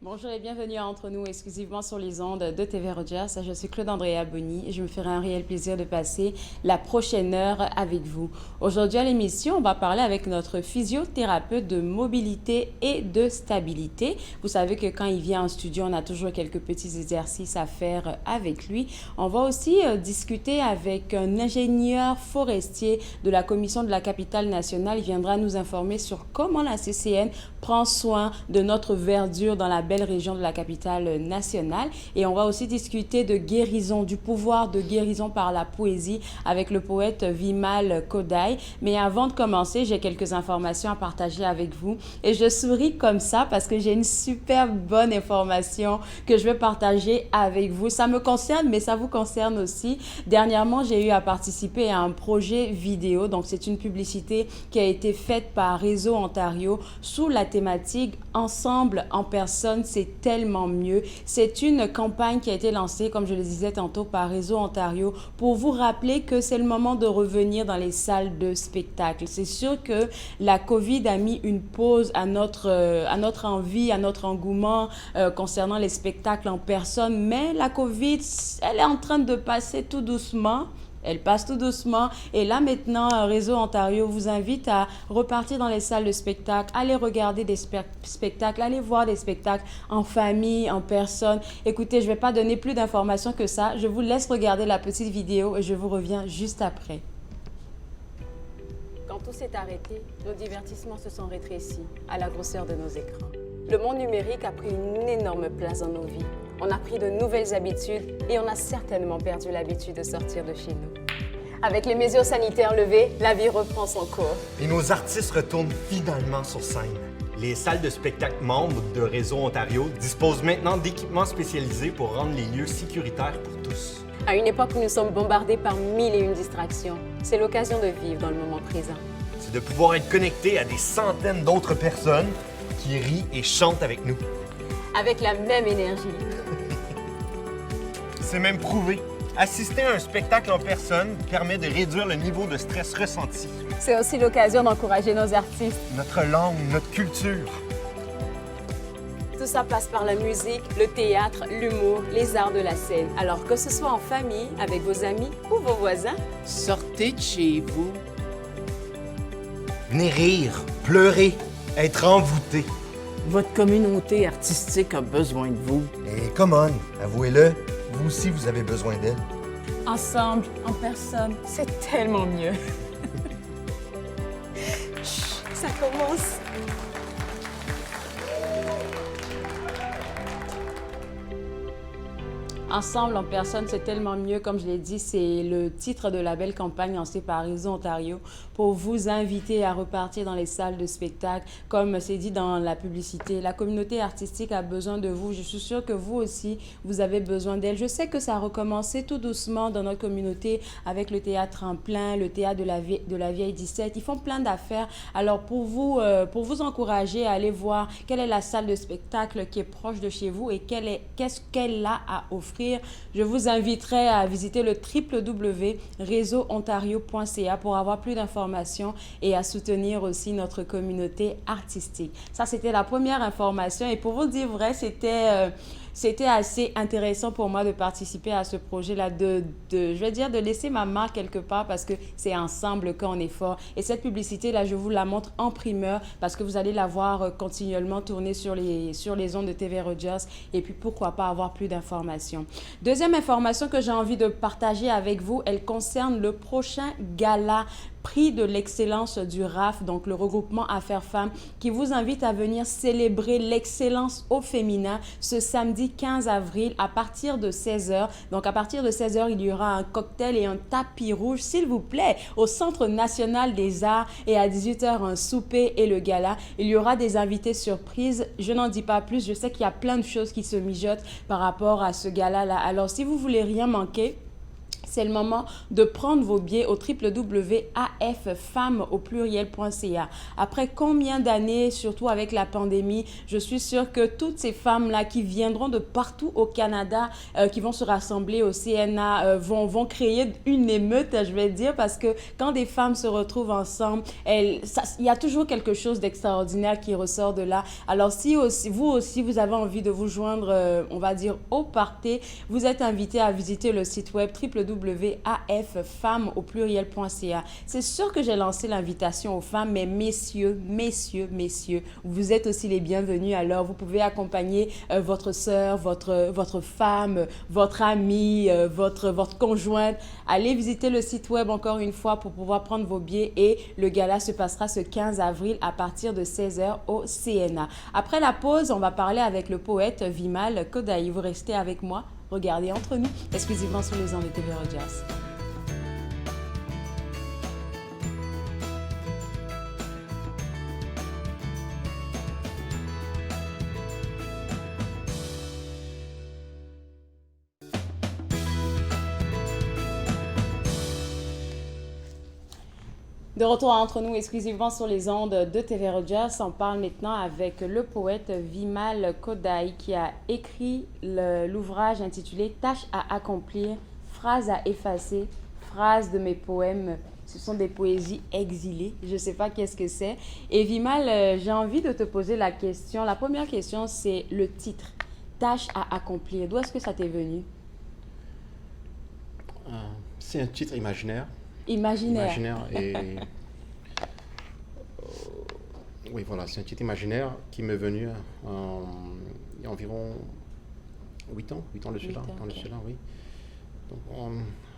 Bonjour et bienvenue à Entre nous, exclusivement sur les ondes de TV Rogers. Je suis Claude Andrea Bonny et je me ferai un réel plaisir de passer la prochaine heure avec vous. Aujourd'hui à l'émission, on va parler avec notre physiothérapeute de mobilité et de stabilité. Vous savez que quand il vient en studio, on a toujours quelques petits exercices à faire avec lui. On va aussi discuter avec un ingénieur forestier de la Commission de la capitale nationale. Il viendra nous informer sur comment la CCN prend soin de notre verdure dans la belle région de la capitale nationale. Et on va aussi discuter de guérison, du pouvoir de guérison par la poésie avec le poète Vimal Kodai. Mais avant de commencer, j'ai quelques informations à partager avec vous. Et je souris comme ça parce que j'ai une super bonne information que je vais partager avec vous. Ça me concerne, mais ça vous concerne aussi. Dernièrement, j'ai eu à participer à un projet vidéo. Donc, c'est une publicité qui a été faite par Réseau Ontario sous la thématique « Ensemble en personne, c'est tellement mieux ». C'est une campagne qui a été lancée, comme je le disais tantôt, par Réseau Ontario pour vous rappeler que c'est le moment de revenir dans les salles de spectacle. C'est sûr que la COVID a mis une pause à notre envie, à notre engouement concernant les spectacles en personne, mais la COVID, elle est en train de passer tout doucement. Elle passe tout doucement et là maintenant, Réseau Ontario vous invite à repartir dans les salles de spectacle, aller regarder des spectacles, aller voir des spectacles en famille, en personne. Écoutez, je ne vais pas donner plus d'informations que ça. Je vous laisse regarder la petite vidéo et je vous reviens juste après. Quand tout s'est arrêté, nos divertissements se sont rétrécis à la grosseur de nos écrans. Le monde numérique a pris une énorme place dans nos vies. On a pris de nouvelles habitudes et on a certainement perdu l'habitude de sortir de chez nous. Avec les mesures sanitaires levées, la vie reprend son cours. Et nos artistes retournent finalement sur scène. Les salles de spectacle membres de Réseau Ontario disposent maintenant d'équipements spécialisés pour rendre les lieux sécuritaires pour tous. À une époque où nous sommes bombardés par 1001 distractions, c'est l'occasion de vivre dans le moment présent. C'est de pouvoir être connecté à des centaines d'autres personnes qui rient et chantent avec nous. Avec la même énergie. C'est même prouvé. Assister à un spectacle en personne permet de réduire le niveau de stress ressenti. C'est aussi l'occasion d'encourager nos artistes. Notre langue, notre culture. Tout ça passe par la musique, le théâtre, l'humour, les arts de la scène. Alors que ce soit en famille, avec vos amis ou vos voisins, sortez de chez vous. Venez rire, pleurer, être envoûté. Votre communauté artistique a besoin de vous. Et come on, avouez-le, vous aussi vous avez besoin d'elle. ensemble, en personne, c'est tellement mieux. Ça commence. Ensemble, en personne, c'est tellement mieux. Comme je l'ai dit, c'est le titre de la belle campagne lancée par Réseau Ontario pour vous inviter à repartir dans les salles de spectacle. Comme c'est dit dans la publicité, la communauté artistique a besoin de vous. Je suis sûre que vous aussi, vous avez besoin d'elle. Je sais que ça a recommencé tout doucement dans notre communauté avec le théâtre en plein, le théâtre de la Vieille 17. Ils font plein d'affaires. Alors, pour vous encourager à aller voir quelle est la salle de spectacle qui est proche de chez vous et qu'est-ce qu'elle a à offrir, je vous inviterai à visiter le www.réseauontario.ca pour avoir plus d'informations et à soutenir aussi notre communauté artistique. Ça, c'était la première information. Et pour vous dire vrai, c'était assez intéressant pour moi de participer à ce projet-là, je vais dire de laisser ma marque quelque part parce que c'est ensemble qu'on est fort. Et cette publicité-là, je vous la montre en primeur parce que vous allez la voir continuellement tourner sur les ondes de TV Rogers et puis pourquoi pas avoir plus d'informations. Deuxième information que j'ai envie de partager avec vous, elle concerne le prochain gala Prix de l'excellence du RAF, donc le regroupement Affaires Femmes, qui vous invite à venir célébrer l'excellence au féminin ce samedi 15 avril à partir de 16h. Donc à partir de 16h, il y aura un cocktail et un tapis rouge, s'il vous plaît, au Centre national des arts et à 18h, un souper et le gala. Il y aura des invités surprises. Je n'en dis pas plus. Je sais qu'il y a plein de choses qui se mijotent par rapport à ce gala-là. Alors si vous voulez rien manquer, C'est le moment de prendre vos billets au www.affemmes.ca. Après combien d'années, surtout avec la pandémie, je suis sûre que toutes ces femmes-là qui viendront de partout au Canada, qui vont se rassembler au CNA, vont créer une émeute, je vais dire, parce que quand des femmes se retrouvent ensemble, il y a toujours quelque chose d'extraordinaire qui ressort de là. Alors si vous aussi, vous avez envie de vous joindre, on va dire, au party, vous êtes invité à visiter le site web www.affemmes.ca. C'est sûr que j'ai lancé l'invitation aux femmes, mais messieurs, vous êtes aussi les bienvenus. Alors, vous pouvez accompagner votre sœur, votre femme, votre amie, votre conjointe. Allez visiter le site web encore une fois pour pouvoir prendre vos billets et le gala se passera ce 15 avril à partir de 16h au CNA. Après la pause, on va parler avec le poète Vimal Kodaï. Vous restez avec moi. Regardez entre nous, exclusivement sur les ondes de TV Rogers. De retour entre nous exclusivement sur les ondes de TV Rogers, on parle maintenant avec le poète Vimal Kodaï qui a écrit l'ouvrage intitulé « Tâche à accomplir, phrases à effacer, phrases de mes poèmes ». Ce sont des poésies exilées, je ne sais pas qu'est-ce que c'est. Et Vimal, j'ai envie de te poser la question. La première question, c'est le titre « Tâche à accomplir ». D'où est-ce que ça t'est venu? C'est un titre imaginaire. Imaginaire. Et oui, voilà, c'est un titre imaginaire qui m'est venu il y a environ 8 ans de cela. Oui. Donc,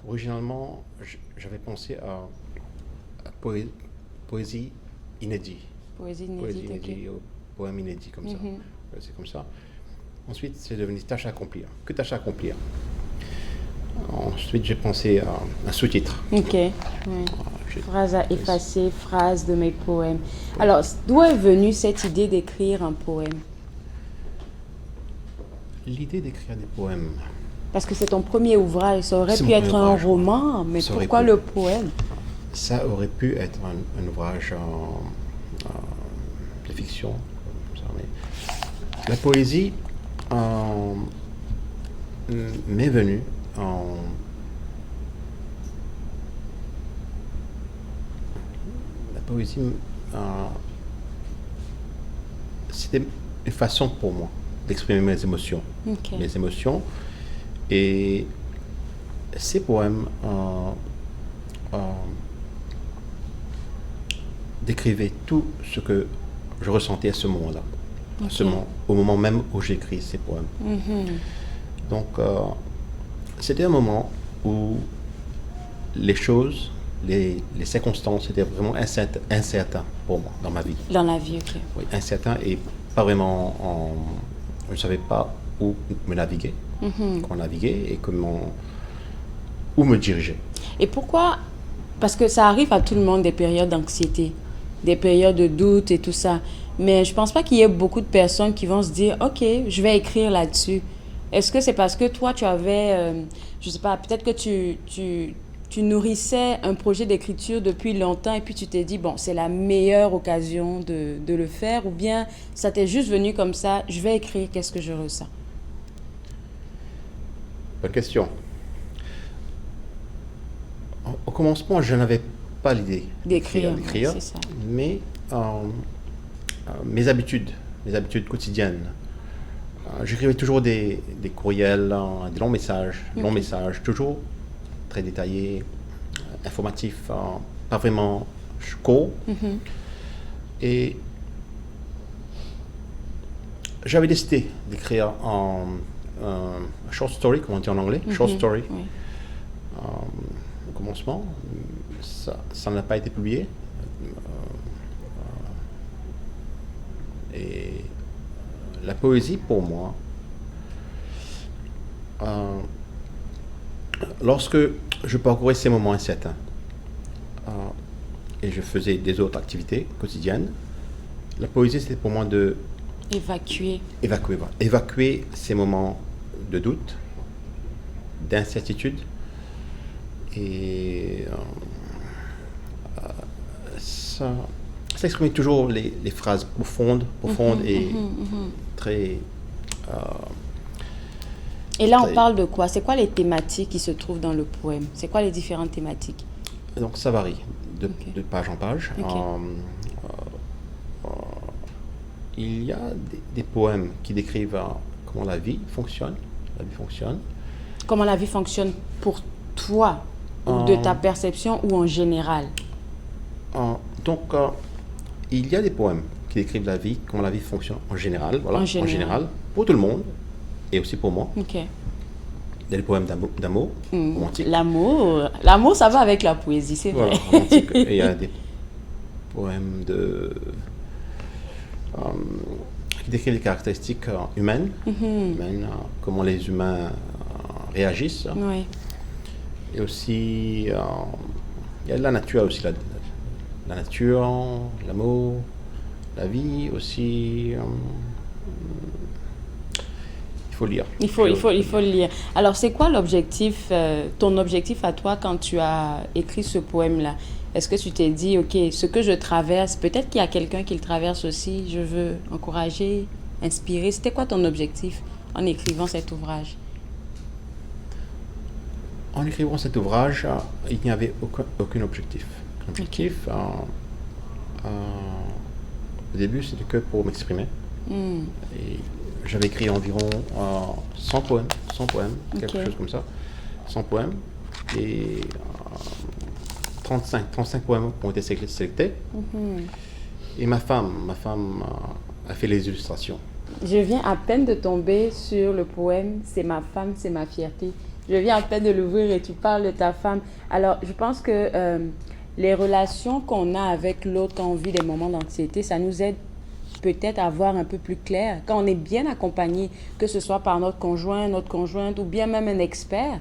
originalement, j'avais pensé à poésie inédite. Poésie inédite, au poème inédit, comme ça. C'est comme ça. Ensuite, c'est devenu tâche à accomplir. Que tâche à accomplir? Ensuite, j'ai pensé à un sous-titre. Ok. Oui. Phrase à effacer, phrase de mes poèmes. Alors, d'où est venue cette idée d'écrire un poème? L'idée d'écrire des poèmes. Parce que c'est ton premier ouvrage. Ça aurait pu être un roman, mais pourquoi le poème? Ça aurait pu être un ouvrage de fiction. Mais la poésie m'est venue la poésie, c'était une façon pour moi d'exprimer mes émotions. Okay. Mes émotions. Et ces poèmes décrivaient tout ce que je ressentais à ce moment-là. Okay. Au moment même où j'écris ces poèmes. Donc, c'était un moment où les choses, les circonstances étaient vraiment incertaines pour moi dans ma vie. Dans la vie, ok. Oui, incertain et pas vraiment. Je ne savais pas où me naviguer, comment naviguer et où me diriger. Et pourquoi? Parce que ça arrive à tout le monde des périodes d'anxiété, des périodes de doute et tout ça. Mais je ne pense pas qu'il y ait beaucoup de personnes qui vont se dire « Ok, je vais écrire là-dessus ». Est-ce que c'est parce que toi, tu avais, je ne sais pas, peut-être que tu nourrissais un projet d'écriture depuis longtemps et puis tu t'es dit, bon, c'est la meilleure occasion de le faire, ou bien ça t'est juste venu comme ça, je vais écrire, qu'est-ce que je ressens? Bonne question. Au commencement, je n'avais pas l'idée d'écrire, c'est ça. Mais mes habitudes quotidiennes, j'écrivais toujours des courriels, des longs messages, toujours très détaillés, informatifs, pas vraiment courts. Et j'avais décidé d'écrire un short story, comme on dit en anglais, short story. Oui. Au commencement, ça n'a pas été publié. Et la poésie, pour moi, lorsque je parcourais ces moments incertains et je faisais des autres activités quotidiennes, la poésie, c'était pour moi de évacuer ces moments de doute, d'incertitude, Et ça exprime toujours les phrases profondes et très... Et là, on très- parle de quoi? C'est quoi les thématiques qui se trouvent dans le poème? C'est quoi les différentes thématiques? Donc ça varie Ok. de page en page. Ok. Il y a des poèmes qui décrivent comment la vie fonctionne. Comment la vie fonctionne pour toi, ou de ta perception, ou en général? Donc, il y a des poèmes qui décrivent la vie, comment la vie fonctionne en général, voilà, En général. pour tout le monde, et aussi pour moi. Ok. Il y a des poèmes d'amour, romantiques. L'amour, ça va avec la poésie, c'est Voilà, vrai. romantiques. Et il y a des poèmes qui décrivent les caractéristiques humaines, comment les humains réagissent. Oui. Et aussi, il y a de la nature aussi, la nature, l'amour, la vie aussi. Il faut lire. Il faut le lire. Alors, c'est quoi l'objectif, ton objectif à toi quand tu as écrit ce poème-là? Est-ce que tu t'es dit, OK, ce que je traverse, peut-être qu'il y a quelqu'un qui le traverse aussi, je veux encourager, inspirer. C'était quoi ton objectif en écrivant cet ouvrage? En écrivant cet ouvrage, il n'y avait aucun objectif. L'objectif, au début, c'était que pour m'exprimer. Et j'avais écrit environ 100 poèmes, quelque Ok. chose comme ça. 100 poèmes. Et 35 poèmes ont été sélectés. Et ma femme a fait les illustrations. Je viens à peine de tomber sur le poème « C'est ma femme, c'est ma fierté ». Je viens à peine de l'ouvrir et tu parles de ta femme. Alors, je pense que les relations qu'on a avec l'autre quand on vit des moments d'anxiété, ça nous aide peut-être à voir un peu plus clair. Quand on est bien accompagné, que ce soit par notre conjoint, notre conjointe ou bien même un expert.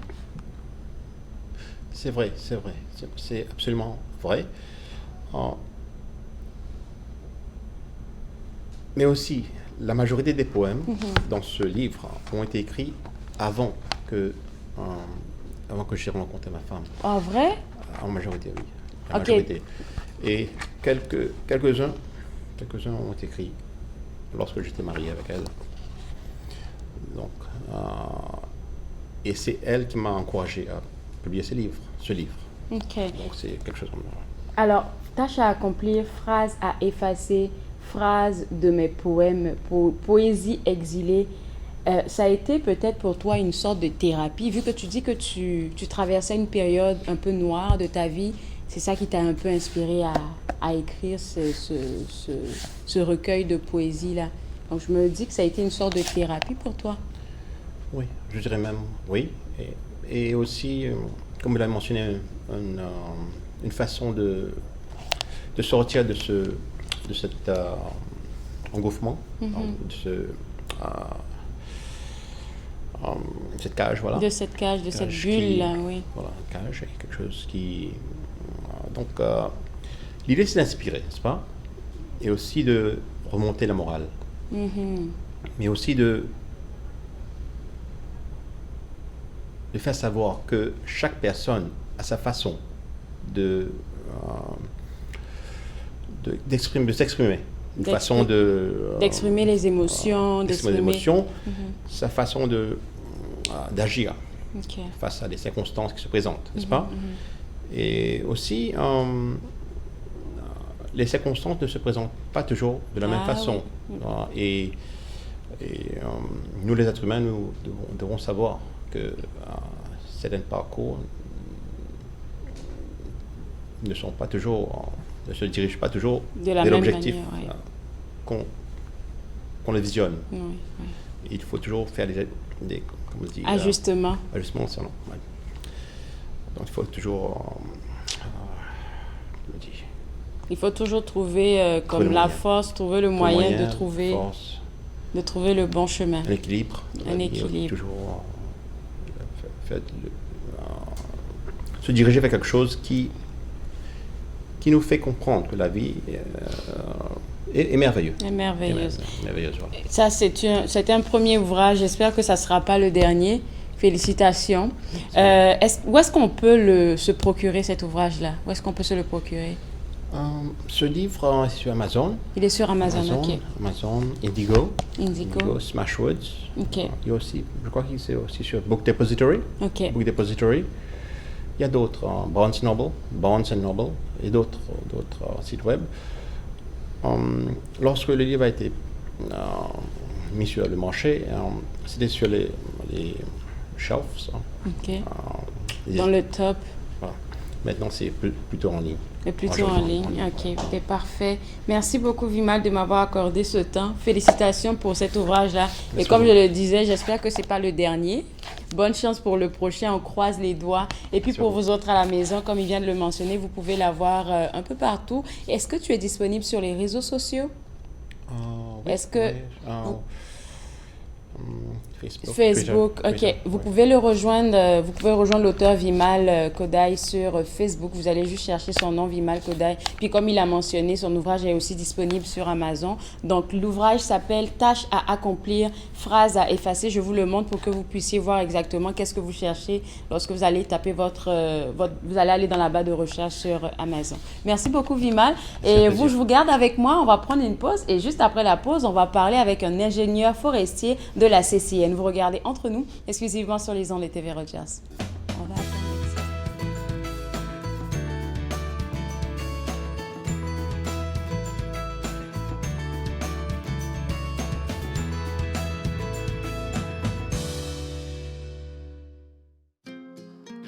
C'est vrai. C'est absolument vrai. Mais aussi, la majorité des poèmes dans ce livre ont été écrits avant que j'ai rencontré ma femme. En vrai? En majorité, oui. En Ok. majorité. Et quelques-uns ont été écrits lorsque j'étais marié avec elle. Donc, et c'est elle qui m'a encouragé à publier ce livre. OK. Donc, c'est quelque chose comme ça. Alors, tâche à accomplir, phrase à effacer, phrase de mes poèmes, poésie exilée. Ça a été peut-être pour toi une sorte de thérapie, vu que tu dis que tu traversais une période un peu noire de ta vie. C'est ça qui t'a un peu inspiré à écrire ce recueil de poésie-là. Donc, je me dis que ça a été une sorte de thérapie pour toi. Oui, je dirais même oui. Et aussi, comme vous l'avez mentionné, une façon de sortir de cet engouffement, de cette cage, voilà. De cette cage, de cette Cage bulle-là, oui. Voilà, une cage, quelque chose qui... donc, l'idée, c'est d'inspirer, n'est-ce pas? Et aussi de remonter la morale. Mais aussi de faire savoir que chaque personne a sa façon s'exprimer. Une façon d'exprimer les émotions, d'exprimer les émotions, sa façon d'agir OK. face à des circonstances qui se présentent, n'est-ce pas? Et aussi, les circonstances ne se présentent pas toujours de la même façon. Et nous, les êtres humains, nous devons savoir que certains parcours ne se dirigent pas toujours De la vers même l'objectif manière, qu'on le visionne. Oui. Il faut toujours faire des comment on dit, Ajustements. ajustements, ça, non, ouais. Donc il faut toujours comment on dit, Il faut toujours trouver comme le la moyen. force, trouver le moyen de trouver force, le bon chemin. un équilibre. Un Il faut équilibre. toujours se diriger vers quelque chose qui nous fait comprendre que la vie est merveilleuse. C'est merveilleuse. Merveilleuse, voilà. Ça, c'était un premier ouvrage. J'espère que ça ne sera pas le dernier. Félicitations. Où est-ce qu'on peut se procurer cet ouvrage-là? Où est-ce qu'on peut se le procurer? Ce livre est sur Amazon. Il est sur Amazon, ok. Amazon, Indigo, Indigo. Smashwords. Ok. Il y a aussi, je crois qu'il est aussi sur Book Depository. Ok. Book Depository. Il y a d'autres, Barnes and Noble et d'autres sites web. Lorsque le livre a été mis sur le marché, c'était sur les shelves. Ok. Dans le top. Voilà. Maintenant, c'est plutôt en ligne. Et plutôt en ligne. Ok, c'est parfait. Merci beaucoup, Vimal, de m'avoir accordé ce temps. Félicitations pour cet ouvrage-là. Et comme je le disais, j'espère que ce n'est pas le dernier. Bonne chance pour le prochain. On croise les doigts. Et puis pour vous autres à la maison, comme il vient de le mentionner, vous pouvez l'avoir un peu partout. Est-ce que tu es disponible sur les réseaux sociaux? Oui, Est-ce que... Facebook, ok. Vous pouvez le rejoindre, l'auteur Vimal Kodai sur Facebook. Vous allez juste chercher son nom, Vimal Kodai. Puis comme il a mentionné, son ouvrage est aussi disponible sur Amazon. Donc l'ouvrage s'appelle Tâches à accomplir, phrases à effacer. Je vous le montre pour que vous puissiez voir exactement qu'est-ce que vous cherchez lorsque vous allez taper vous allez aller dans la barre de recherche sur Amazon. Merci beaucoup, Vimal. Et vous, je vous garde avec moi. On va prendre une pause et juste après la pause, on va parler avec un ingénieur forestier de la CCN. Vous regardez Entre nous, exclusivement sur les ondes de TV Rogers. On va attendre.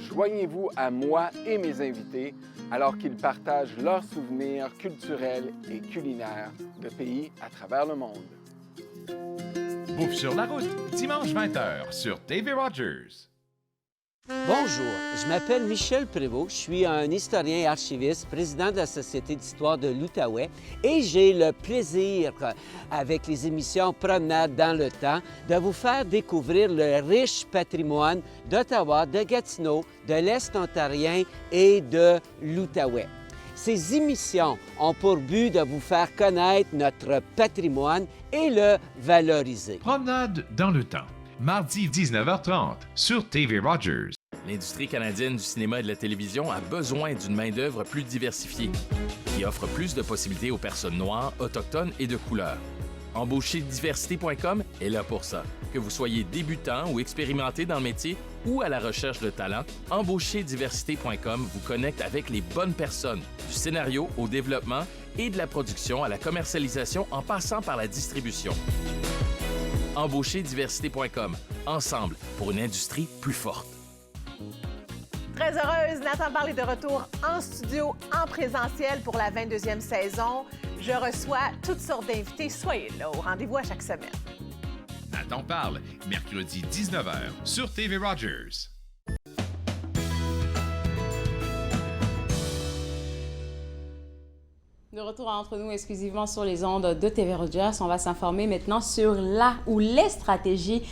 Joignez-vous à moi et mes invités alors qu'ils partagent leurs souvenirs culturels et culinaires de pays à travers le monde. Bouffe sur la route, dimanche 20h sur TV Rogers. Bonjour, je m'appelle Michel Prévost, je suis un historien et archiviste, président de la Société d'histoire de l'Outaouais et j'ai le plaisir, avec les émissions Promenade dans le temps, de vous faire découvrir le riche patrimoine d'Ottawa, de Gatineau, de l'Est ontarien et de l'Outaouais. Ces émissions ont pour but de vous faire connaître notre patrimoine et le valoriser. Promenade dans le temps, mardi 19h30 sur TV Rogers. L'industrie canadienne du cinéma et de la télévision a besoin d'une main-d'œuvre plus diversifiée, qui offre plus de possibilités aux personnes noires, autochtones et de couleur. Embaucherdiversité.com est là pour ça. Que vous soyez débutant ou expérimenté dans le métier ou à la recherche de talent, Embaucherdiversité.com vous connecte avec les bonnes personnes, du scénario au développement et de la production à la commercialisation en passant par la distribution. Embaucherdiversité.com, ensemble pour une industrie plus forte. Très heureuse, Nathan Barle est de retour en studio, en présentiel pour la 22e saison. Je reçois toutes sortes d'invités. Soyez là au rendez-vous à chaque semaine. Nathan parle, mercredi 19h sur TV Rogers. De retour Entre nous exclusivement sur les ondes de TV Rogers, on va s'informer maintenant sur les stratégies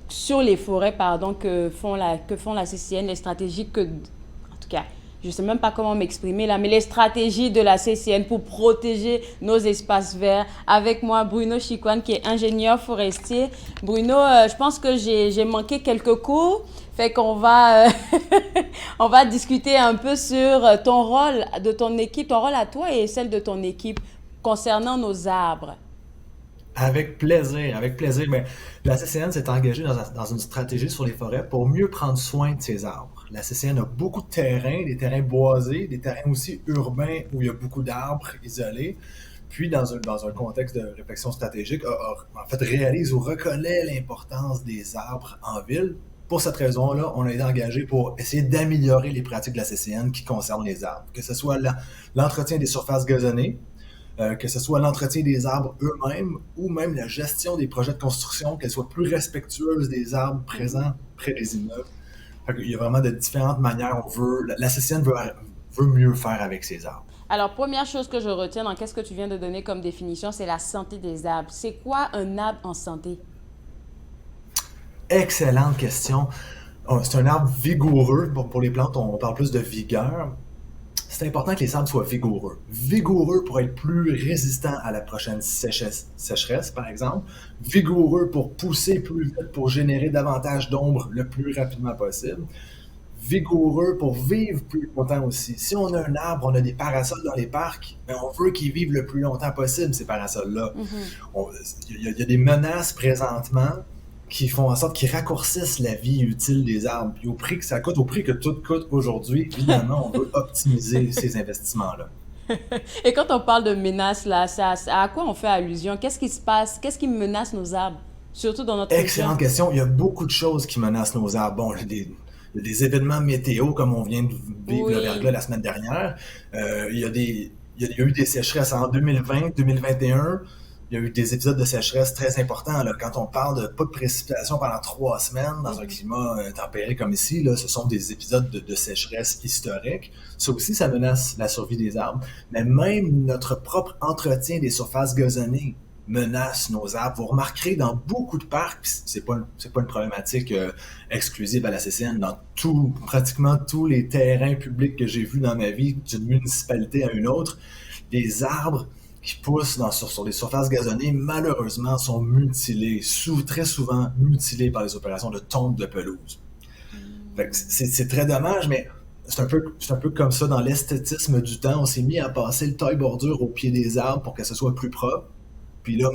sur les forêts que font la CCN, les stratégies en tout cas, je ne sais même pas comment m'exprimer là, mais les stratégies de la CCN pour protéger nos espaces verts. Avec moi, Bruno Chicoine, qui est ingénieur forestier. Bruno, je pense que j'ai manqué quelques cours, fait qu'on va, on va discuter un peu sur ton rôle de ton équipe, ton rôle à toi et celle de ton équipe concernant nos arbres. Avec plaisir, avec plaisir. Mais la CCN s'est engagée dans une stratégie sur les forêts pour mieux prendre soin de ses arbres. La CCN a beaucoup de terrains, des terrains boisés, des terrains aussi urbains où il y a beaucoup d'arbres isolés. Puis, dans un contexte de réflexion stratégique, en fait, réalise ou reconnaît l'importance des arbres en ville. Pour cette raison-là, on a été engagé pour essayer d'améliorer les pratiques de la CCN qui concernent les arbres. Que ce soit l'entretien des surfaces gazonnées, que ce soit l'entretien des arbres eux-mêmes ou même la gestion des projets de construction, qu'elles soient plus respectueuses des arbres présents près des immeubles. Il y a vraiment de différentes manières. La CCN veut mieux faire avec ses arbres. Alors, première chose que je retiens dans qu'est-ce que tu viens de donner comme définition, c'est la santé des arbres. C'est quoi un arbre en santé? Excellente question. C'est un arbre vigoureux. Pour les plantes, on parle plus de vigueur. C'est c'est important que les arbres soient vigoureux. Vigoureux pour être plus résistants à la prochaine sécheresse, par exemple. Vigoureux pour pousser plus vite, pour générer davantage d'ombre le plus rapidement possible. Vigoureux pour vivre plus longtemps aussi. Si on a un arbre, on a des parasols dans les parcs, ben on veut qu'ils vivent le plus longtemps possible, ces parasols-là. Il y a des menaces présentement qui font en sorte qu'ils raccourcissent la vie utile des arbres. Puis au prix que ça coûte, au prix que tout coûte aujourd'hui, évidemment, on veut optimiser ces investissements-là. Et quand on parle de menaces, là, à quoi on fait allusion? Qu'est-ce qui se passe? Qu'est-ce qui menace nos arbres? Surtout dans notre Excellente question. Il y a beaucoup de choses qui menacent nos arbres. Bon, il y a des événements météo, comme on vient de vivre le verglas la semaine dernière. Il y a eu des sécheresses en 2020, 2021. Il y a eu des épisodes de sécheresse très importants. Là. Quand on parle de pas de précipitations pendant 3 semaines dans un climat tempéré comme ici, là, ce sont des épisodes de sécheresse historiques. Ça aussi, ça menace la survie des arbres. Mais même notre propre entretien des surfaces gazonnées menace nos arbres. Vous remarquerez dans beaucoup de parcs, c'est pas une problématique exclusive à la CCN, dans pratiquement tous les terrains publics que j'ai vus dans ma vie, d'une municipalité à une autre, les arbres qui poussent sur les surfaces gazonnées, malheureusement, sont mutilés, très souvent mutilés par les opérations de tonte de pelouse. Fait que c'est très dommage, mais c'est un peu comme ça dans l'esthétisme du temps. On s'est mis à passer le taille-bordure au pied des arbres pour que ce soit plus propre. Puis là,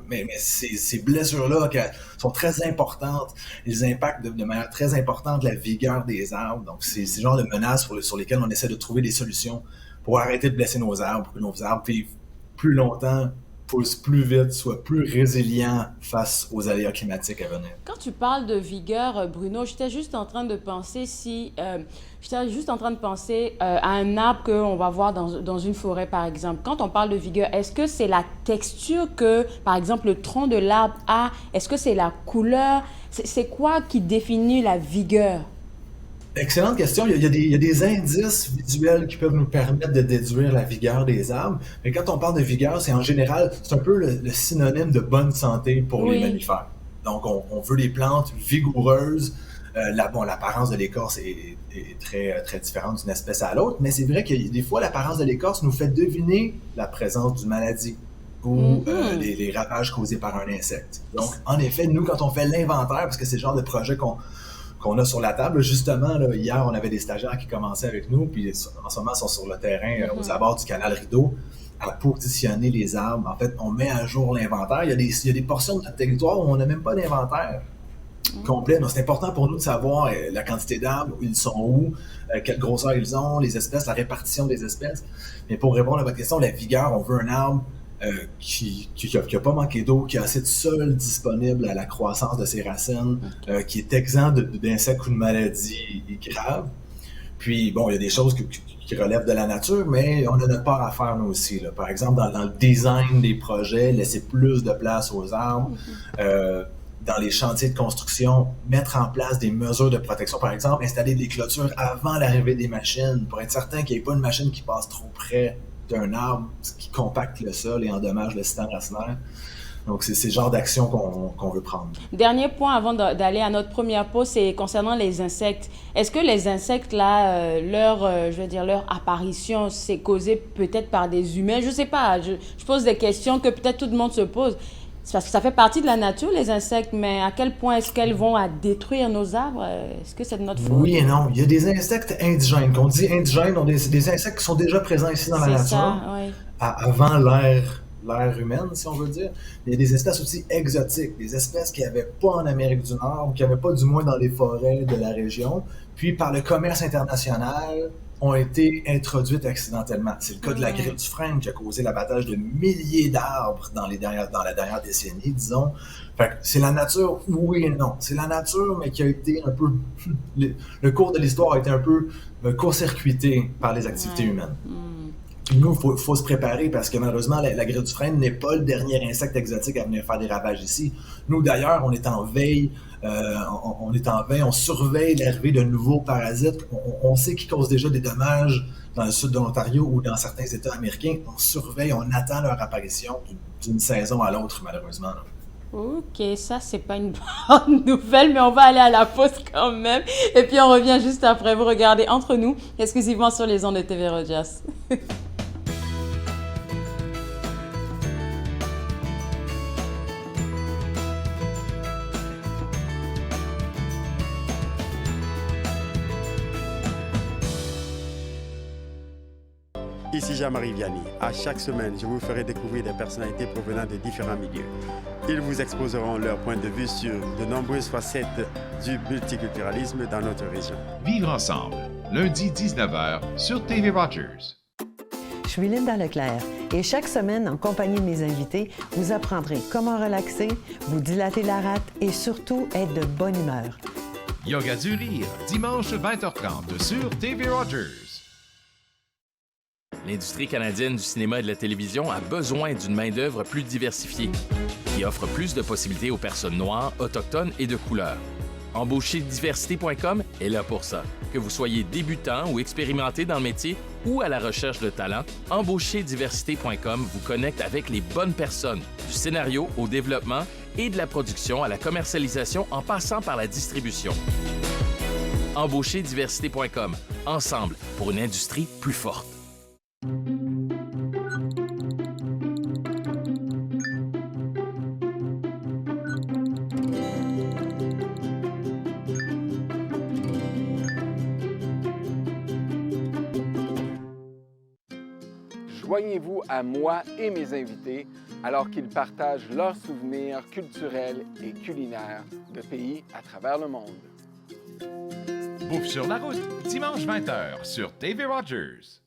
mais ces blessures-là sont très importantes. Ils impactent de manière très importante la vigueur des arbres. Donc, c'est ce genre de menaces sur lesquelles on essaie de trouver des solutions pour arrêter de blesser nos arbres, pour que nos arbres vivent plus longtemps, poussent plus vite, soient plus résilients face aux aléas climatiques à venir. Quand tu parles de vigueur, Bruno, j'étais juste en train de penser à un arbre qu'on va voir dans une forêt, par exemple. Quand on parle de vigueur, est-ce que c'est la texture que, par exemple, le tronc de l'arbre a? Est-ce que c'est la couleur? C'est quoi qui définit la vigueur? Excellente question. Il y a des indices visuels qui peuvent nous permettre de déduire la vigueur des arbres. Mais quand on parle de vigueur, c'est en général, c'est un peu le synonyme de bonne santé pour les mammifères. Donc, on veut des plantes vigoureuses. L'apparence de l'écorce est très, très différente d'une espèce à l'autre, mais c'est vrai que des fois, l'apparence de l'écorce nous fait deviner la présence d'une maladie ou les ravages causés par un insecte. Donc, en effet, nous, quand on fait l'inventaire, parce que c'est le genre de projet qu'on a sur la table. Justement, là, hier, on avait des stagiaires qui commençaient avec nous, puis en ce moment, ils sont sur le terrain aux abords du canal Rideau à positionner les arbres. En fait, on met à jour l'inventaire. Il y a des portions de notre territoire où on n'a même pas d'inventaire complet. Donc, c'est important pour nous de savoir la quantité d'arbres, ils sont où, quelle grosseur ils ont, les espèces, la répartition des espèces. Mais pour répondre à votre question, la vigueur, on veut un arbre qui n'a pas manqué d'eau, qui a assez de sol disponible à la croissance de ses racines, qui est exempt d'insectes ou de maladies graves. Puis, bon, il y a des choses qui relèvent de la nature, mais on a notre part à faire, nous aussi. Là. Par exemple, dans le design des projets, laisser plus de place aux arbres. Dans les chantiers de construction, mettre en place des mesures de protection. Par exemple, installer des clôtures avant l'arrivée des machines, pour être certain qu'il n'y ait pas une machine qui passe trop près d'un arbre, ce qui compacte le sol et endommage le système racinaire. Donc, c'est ce genre d'action qu'on veut prendre. Dernier point avant d'aller à notre première pause, c'est concernant les insectes. Est-ce que les insectes, là, leur apparition, c'est causé peut-être par des humains? Je ne sais pas, je pose des questions que peut-être tout le monde se pose. C'est parce que ça fait partie de la nature, les insectes, mais à quel point est-ce qu'elles vont à détruire nos arbres? Est-ce que c'est de notre faute? Oui et non. Il y a des insectes indigènes. Quand on dit indigènes, on a des insectes qui sont déjà présents ici dans la nature, ça, oui. Avant l'ère humaine, si on veut dire. Il y a des espèces aussi exotiques, des espèces qu'il n'y avait pas en Amérique du Nord, ou qu'il n'y avait pas du moins dans les forêts de la région. Puis, par le commerce international, ont été introduites accidentellement. C'est le cas de la grille du frêne qui a causé l'abattage de milliers d'arbres dans la dernière décennie, disons. Fait que c'est la nature, oui et non. C'est la nature, mais qui a été un peu... Le cours de l'histoire a été un peu court-circuité par les activités humaines. Puis nous, il faut se préparer parce que malheureusement, la grille du frêne n'est pas le dernier insecte exotique à venir faire des ravages ici. Nous, d'ailleurs, on est en veille. On surveille l'arrivée de nouveaux parasites. On sait qu'ils causent déjà des dommages dans le sud de l'Ontario ou dans certains États américains. On surveille, on attend leur apparition d'une saison à l'autre, malheureusement. Ok, ça, c'est pas une bonne nouvelle, mais on va aller à la pause quand même. Et puis, on revient juste après. Vous regardez Entre nous, exclusivement sur les ondes de TV Rogers. Ici Jean-Marie Vianney. À chaque semaine, je vous ferai découvrir des personnalités provenant de différents milieux. Ils vous exposeront leur point de vue sur de nombreuses facettes du multiculturalisme dans notre région. Vivre ensemble, lundi 19h sur TV Rogers. Je suis Linda Leclerc et chaque semaine, en compagnie de mes invités, vous apprendrez comment relaxer, vous dilater la rate et surtout être de bonne humeur. Yoga du rire, dimanche 20h30 sur TV Rogers. L'industrie canadienne du cinéma et de la télévision a besoin d'une main-d'œuvre plus diversifiée, qui offre plus de possibilités aux personnes noires, autochtones et de couleur. Embaucherdiversité.com est là pour ça. Que vous soyez débutant ou expérimenté dans le métier ou à la recherche de talent, Embaucherdiversité.com vous connecte avec les bonnes personnes, du scénario au développement et de la production à la commercialisation en passant par la distribution. Embaucherdiversité.com, ensemble pour une industrie plus forte. Joignez-vous à moi et mes invités alors qu'ils partagent leurs souvenirs culturels et culinaires de pays à travers le monde. Bouffe sur la route, dimanche 20h sur TV Rogers.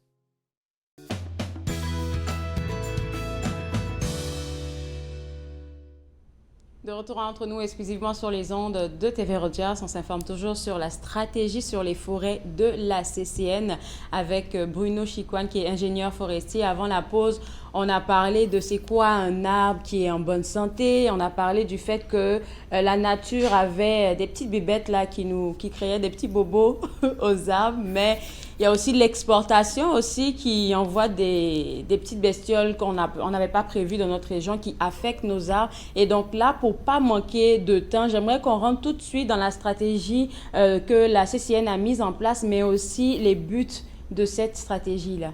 De retour entre nous exclusivement sur les ondes de TV Rogers, on s'informe toujours sur la stratégie sur les forêts de la CCN avec Bruno Chicoine qui est ingénieur forestier. Avant la pause, on a parlé de c'est quoi un arbre qui est en bonne santé. On a parlé du fait que la nature avait des petites bébêtes là qui créaient des petits bobos aux arbres, mais il y a aussi l'exportation aussi qui envoie des petites bestioles qu'on n'avait pas prévues dans notre région qui affectent nos arbres. Et donc là, pour pas manquer de temps, j'aimerais qu'on rentre tout de suite dans la stratégie que la CCN a mise en place, mais aussi les buts de cette stratégie-là.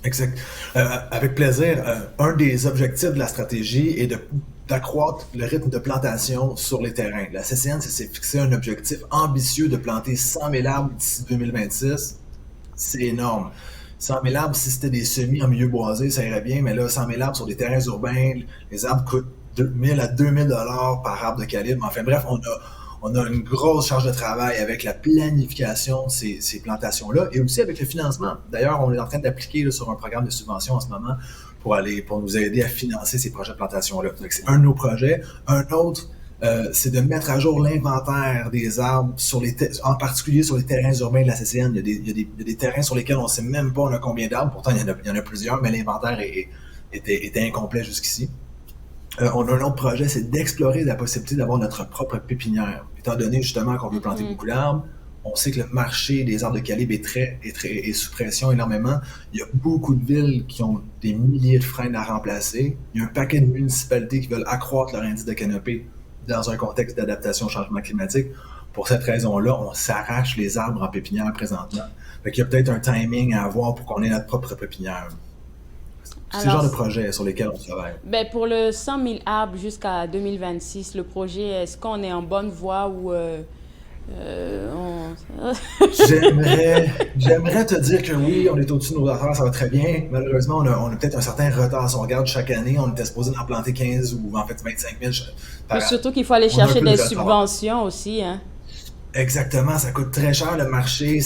Exact. Avec plaisir. Un des objectifs de la stratégie est d'accroître le rythme de plantation sur les terrains. La CCN s'est fixé un objectif ambitieux de planter 100 000 arbres d'ici 2026. C'est énorme. 100 000 arbres, si c'était des semis en milieu boisé, ça irait bien, mais là, 100 000 arbres sur des terrains urbains, les arbres coûtent 1 000 à 2 000 $ par arbre de calibre. Enfin bref, on a une grosse charge de travail avec la planification de ces plantations-là et aussi avec le financement. D'ailleurs, on est en train d'appliquer sur un programme de subvention en ce moment pour nous aider à financer ces projets de plantation-là. Donc, c'est un de nos projets. Un autre, c'est de mettre à jour l'inventaire des arbres, en particulier sur les terrains urbains de la CCN. Il y a des terrains sur lesquels on ne sait même pas on a combien d'arbres. Pourtant, il y en a plusieurs, mais l'inventaire était incomplet jusqu'ici. On a un autre projet, c'est d'explorer la possibilité d'avoir notre propre pépinière. Étant donné justement qu'on veut planter beaucoup d'arbres, on sait que le marché des arbres de calibre est sous pression énormément. Il y a beaucoup de villes qui ont des milliers de frênes à remplacer. Il y a un paquet de municipalités qui veulent accroître leur indice de canopée dans un contexte d'adaptation au changement climatique. Pour cette raison-là, on s'arrache les arbres en pépinière présentement. Fait qu'il y a peut-être un timing à avoir pour qu'on ait notre propre pépinière. C'est le genre de projet sur lesquels on travaille. Ben pour le 100 000 arbres jusqu'à 2026, le projet, est-ce qu'on est en bonne voie ou J'aimerais te dire que oui, on est au-dessus de nos affaires, ça va très bien. Malheureusement, on a peut-être un certain retard. Si on regarde chaque année, on était supposé en planter 15 ou en fait 25 000. Surtout qu'il faut aller chercher des subventions aussi, hein. Exactement, ça coûte très cher le marché,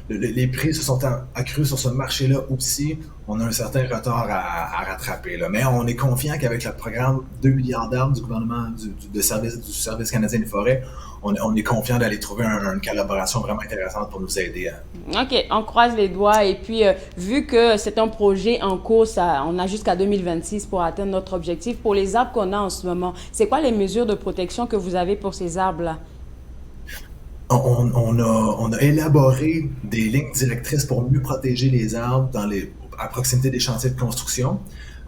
les prix se sont accrus sur ce marché-là aussi. On a un certain retard à rattraper, là. Mais on est confiant qu'avec le programme 2 milliards d'arbres du gouvernement du Service canadien des forêts, on est confiant d'aller trouver une collaboration vraiment intéressante pour nous aider. OK, on croise les doigts et puis vu que c'est un projet en cours, on a jusqu'à 2026 pour atteindre notre objectif. Pour les arbres qu'on a en ce moment, c'est quoi les mesures de protection que vous avez pour ces arbres-là? On a élaboré des lignes directrices pour mieux protéger les arbres à proximité des chantiers de construction.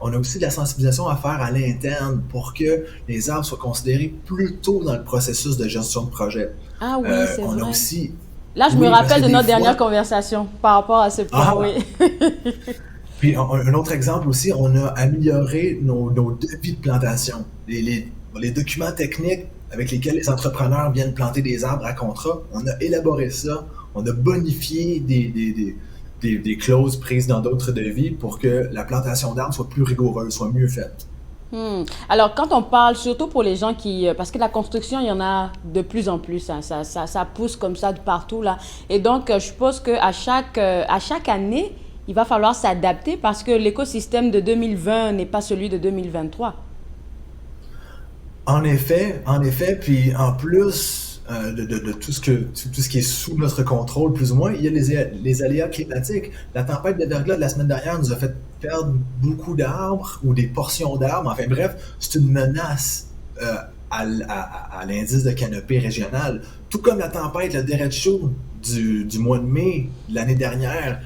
on a aussi de la sensibilisation à faire à l'interne pour que les arbres soient considérés plus tôt dans le processus de gestion de projet. Ah oui, c'est On vrai. a aussi... Là, je Oui, me parce rappelle que de des notre fois- dernière conversation par rapport à ce point, Ah. oui. Puis un autre exemple aussi, on a amélioré nos devis de plantation. Les documents techniques avec lesquels les entrepreneurs viennent planter des arbres à contrat, on a élaboré ça, on a bonifié des clauses prises dans d'autres devis pour que la plantation d'arbres soit plus rigoureuse, soit mieux faite. Alors, quand on parle, surtout pour les gens qui... Parce que la construction, il y en a de plus en plus. Hein, ça pousse comme ça de partout, là. Et donc, je suppose qu'à chaque année, il va falloir s'adapter parce que l'écosystème de 2020 n'est pas celui de 2023. En effet, puis en plus de tout ce qui est sous notre contrôle, plus ou moins, il y a les aléas climatiques. La tempête de verglas de la semaine dernière nous a fait perdre beaucoup d'arbres ou des portions d'arbres. Enfin bref, c'est une menace à l'indice de canopée régional. Tout comme la tempête, le derecho du mois de mai de l'année dernière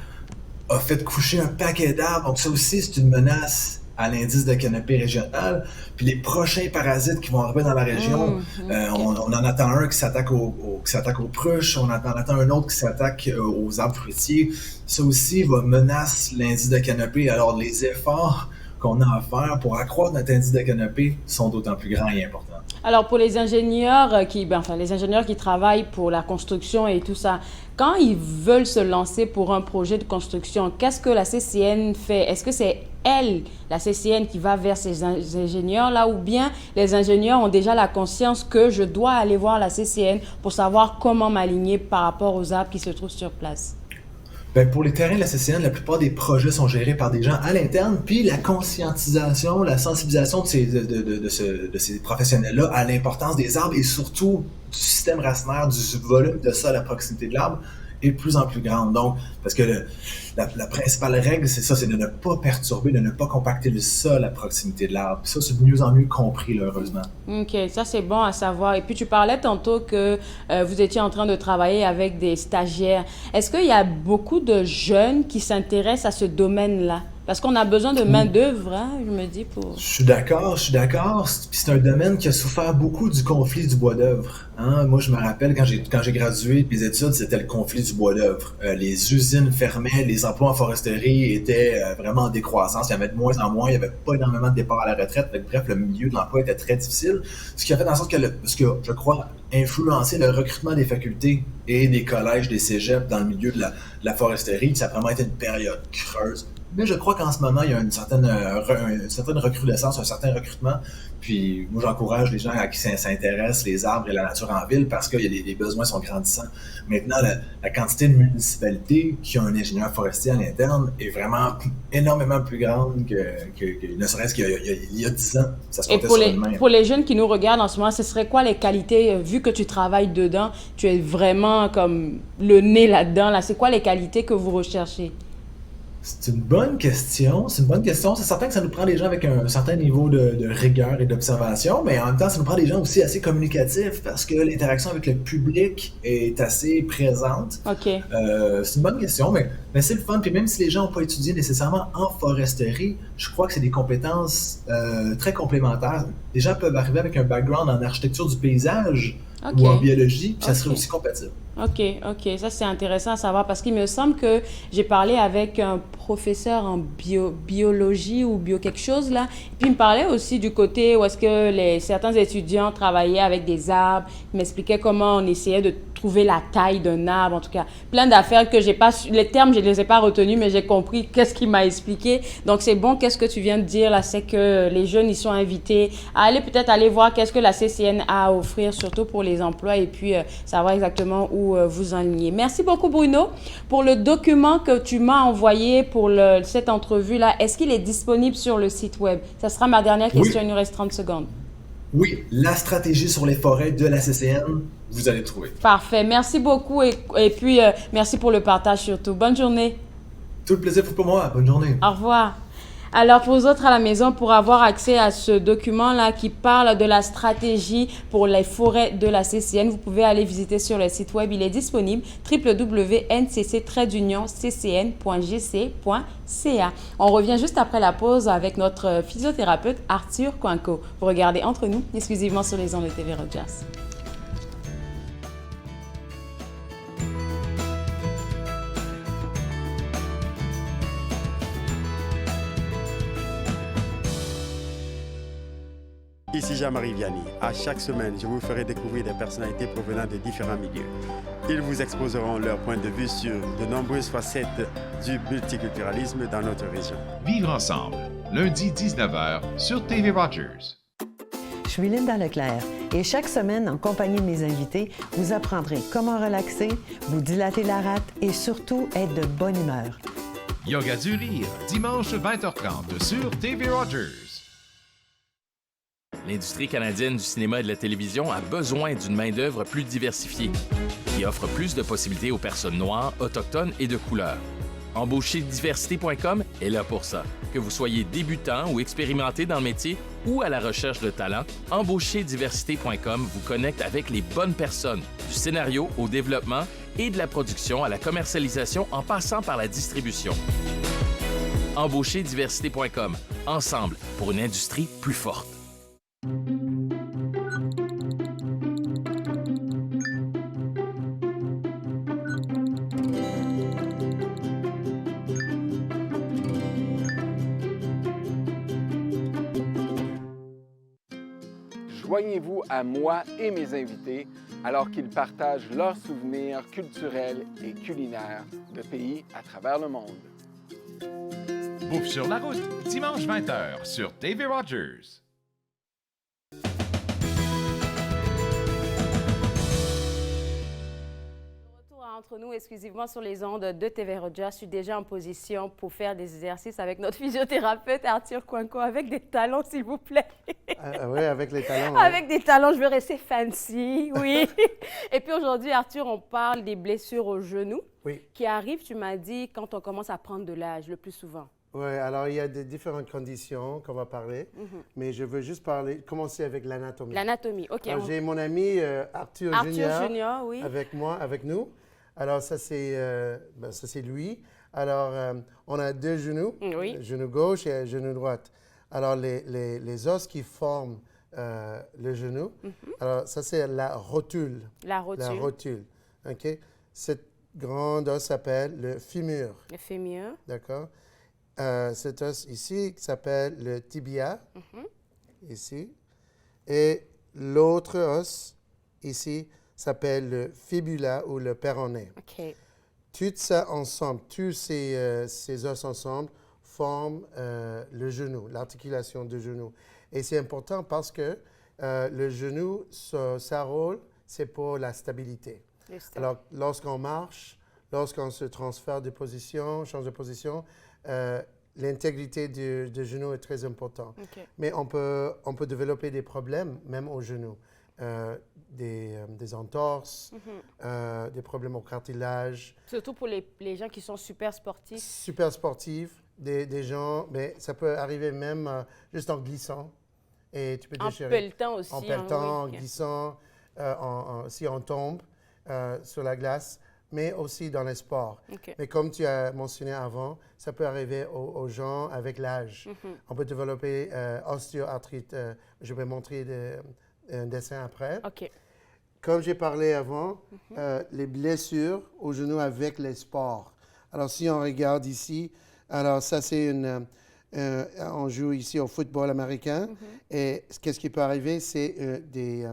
a fait coucher un paquet d'arbres. Donc ça aussi, c'est une menace à l'indice de canopée régional. Puis les prochains parasites qui vont arriver dans la région, on en attend un qui s'attaque aux pruches, on en attend un autre qui s'attaque aux arbres fruitiers. Ça aussi va menacer l'indice de canopée. Alors les efforts qu'on a à faire pour accroître notre indice de canopée sont d'autant plus grands et importants. Alors, pour les ingénieurs les ingénieurs qui travaillent pour la construction et tout ça, quand ils veulent se lancer pour un projet de construction, qu'est-ce que la CCN fait? Est-ce que c'est elle, la CCN, qui va vers ces ingénieurs-là, ou bien les ingénieurs ont déjà la conscience que je dois aller voir la CCN pour savoir comment m'aligner par rapport aux arbres qui se trouvent sur place? Ben, pour les terrains de la CCN, la plupart des projets sont gérés par des gens à l'interne, puis la conscientisation, la sensibilisation de ces professionnels-là à l'importance des arbres et surtout du système racinaire, du volume de sol à proximité de l'arbre est de plus en plus grande. Donc, parce que la principale règle, c'est ça, c'est de ne pas perturber, de ne pas compacter le sol à proximité de l'arbre. Puis ça, c'est de mieux en mieux compris, là, heureusement. OK, ça c'est bon à savoir. Et puis tu parlais tantôt que vous étiez en train de travailler avec des stagiaires. Est-ce qu'il y a beaucoup de jeunes qui s'intéressent à ce domaine-là? Parce qu'on a besoin de main-d'œuvre, hein, je me dis, pour... Je suis d'accord. Puis c'est un domaine qui a souffert beaucoup du conflit du bois d'œuvre. Hein? Moi, je me rappelle, quand j'ai gradué de mes études, c'était le conflit du bois d'œuvre. Les usines fermaient, les emplois en foresterie étaient vraiment en décroissance. Il y avait de moins en moins, il n'y avait pas énormément de départs à la retraite. Bref, le milieu de l'emploi était très difficile. Ce qui a fait en sorte ce que je crois, influencé le recrutement des facultés et des collèges, des cégeps dans le milieu de la foresterie. Ça a vraiment été une période creuse. Mais je crois qu'en ce moment, il y a une certaine recrudescence, un certain recrutement. Puis moi, j'encourage les gens à qui s'intéressent les arbres et la nature en ville parce que les besoins sont grandissants. Maintenant, la quantité de municipalités qui ont un ingénieur forestier à l'interne est vraiment énormément plus grande que ne serait-ce qu'il y a 10 ans. Ça se Et comptait sur une main. pour les jeunes qui nous regardent en ce moment, ce serait quoi les qualités, vu que tu travailles dedans, tu es vraiment comme le nez là-dedans, là, c'est quoi les qualités que vous recherchez? C'est une bonne question. C'est certain que ça nous prend des gens avec un certain niveau de rigueur et d'observation, mais en même temps, ça nous prend des gens aussi assez communicatifs parce que l'interaction avec le public est assez présente. OK. C'est une bonne question, mais c'est le fun. Puis même si les gens n'ont pas étudié nécessairement en foresterie, je crois que c'est des compétences très complémentaires. Les gens peuvent arriver avec un background en architecture du paysage ou en biologie, puis ça serait aussi compatible. OK. Ça, c'est intéressant à savoir parce qu'il me semble que j'ai parlé avec un professeur en biologie ou bio quelque chose, là. Et puis, il me parlait aussi du côté où est-ce que certains étudiants travaillaient avec des arbres. Il m'expliquait comment on essayait de trouver la taille d'un arbre, en tout cas. Plein d'affaires que j'ai pas... Les termes, je ne les ai pas retenus, mais j'ai compris qu'est-ce qu'il m'a expliqué. Donc, c'est bon. Qu'est-ce que tu viens de dire, là? C'est que les jeunes, ils sont invités à peut-être aller voir qu'est-ce que la CCN a à offrir, surtout pour les emplois, et puis savoir exactement où vous enlignez. Merci beaucoup, Bruno. Pour le document que tu m'as envoyé pour cette entrevue-là, est-ce qu'il est disponible sur le site web? Ça sera ma dernière question, il nous reste 30 secondes. Oui, la stratégie sur les forêts de la CCN, vous allez trouver. Parfait. Merci beaucoup et puis merci pour le partage surtout. Bonne journée. Tout le plaisir pour moi. Bonne journée. Au revoir. Alors, pour vous autres à la maison, pour avoir accès à ce document-là qui parle de la stratégie pour les forêts de la CCN, vous pouvez aller visiter sur le site web. Il est disponible www.ncc-ccn.gc.ca. On revient juste après la pause avec notre physiothérapeute Arthur Coinco. Vous regardez Entre nous, exclusivement sur les ondes de TV Rogers. Ici Jean-Marie Vianney. À chaque semaine, je vous ferai découvrir des personnalités provenant de différents milieux. Ils vous exposeront leur point de vue sur de nombreuses facettes du multiculturalisme dans notre région. Vivre ensemble, lundi 19h sur TV Rogers. Je suis Linda Leclerc et chaque semaine, en compagnie de mes invités, vous apprendrez comment relaxer, vous dilater la rate et surtout être de bonne humeur. Yoga du rire, dimanche 20h30 sur TV Rogers. L'industrie canadienne du cinéma et de la télévision a besoin d'une main-d'œuvre plus diversifiée, qui offre plus de possibilités aux personnes noires, autochtones et de couleur. Embaucherdiversité.com est là pour ça. Que vous soyez débutant ou expérimenté dans le métier ou à la recherche de talent, Embaucherdiversité.com vous connecte avec les bonnes personnes, du scénario au développement et de la production à la commercialisation en passant par la distribution. Embaucherdiversité.com, ensemble pour une industrie plus forte. Joignez-vous à moi et mes invités alors qu'ils partagent leurs souvenirs culturels et culinaires de pays à travers le monde. Bouffe sur la route, dimanche 20h sur TV Rogers. Entre nous exclusivement sur les ondes de TV Rogers. Je suis déjà en position pour faire des exercices avec notre physiothérapeute Arthur Coinco avec des talons, s'il vous plaît. Oui, avec les talons. Avec des talons, je veux rester fancy, oui. Et puis aujourd'hui, Arthur, on parle des blessures aux genoux qui arrivent, tu m'as dit, quand on commence à prendre de l'âge, le plus souvent. Oui, alors il y a des différentes conditions qu'on va parler, mais je veux juste commencer avec l'anatomie. L'anatomie, OK. J'ai mon ami Arthur Junior oui. avec nous. Alors, ça, c'est lui. Alors, on a deux genoux, genou gauche et genou droite. Alors, les os qui forment le genou, alors ça, c'est la rotule. La rotule. OK? Cette grande os s'appelle le fémur. Le fémur. D'accord? Cet os ici s'appelle le tibia, ici. Et l'autre os, ici, s'appelle le fibula ou le péroné. OK. Tout ça ensemble, tous ces os ensemble forment le genou, l'articulation du genou. Et c'est important parce que le genou, sa rôle, c'est pour la stabilité. Alors, lorsqu'on marche, lorsqu'on se transfère de position, change de position, l'intégrité du genou est très importante. Okay. Mais on peut développer des problèmes, même au genou. Des entorses, des problèmes au cartilage. Surtout pour les gens qui sont super sportifs. Super sportifs, des gens, mais ça peut arriver même juste en glissant. Et tu peux déchirer. En pelletant aussi. En pelletant, en glissant, si on tombe sur la glace, mais aussi dans les sports. Okay. Mais comme tu as mentionné avant, ça peut arriver aux gens avec l'âge. On peut développer ostéoarthrite. Je vais montrer un dessin après. OK. Comme j'ai parlé avant, les blessures au genou avec les sports. Alors, si on regarde ici, alors ça, c'est on joue ici au football américain. Et qu'est-ce qui peut arriver? C'est des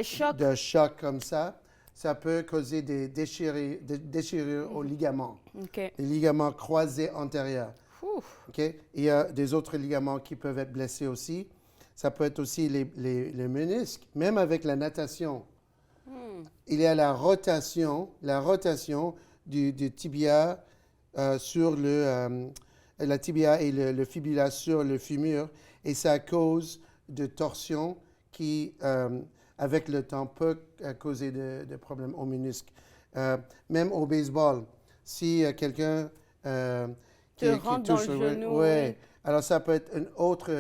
chocs. De chocs comme ça. Ça peut causer des déchirures aux ligaments. Okay. Les ligaments croisés antérieurs. Okay? Il y a des autres ligaments qui peuvent être blessés aussi. Ça peut être aussi les ménisques, même avec la natation. Il y a la rotation du tibia sur la tibia et le fibula sur le fémur, et ça cause de torsions qui, avec le temps, peut causer des problèmes aux ménisques. Même au baseball, si quelqu'un rentre dans le genou. Oui. Alors, ça peut être une autre,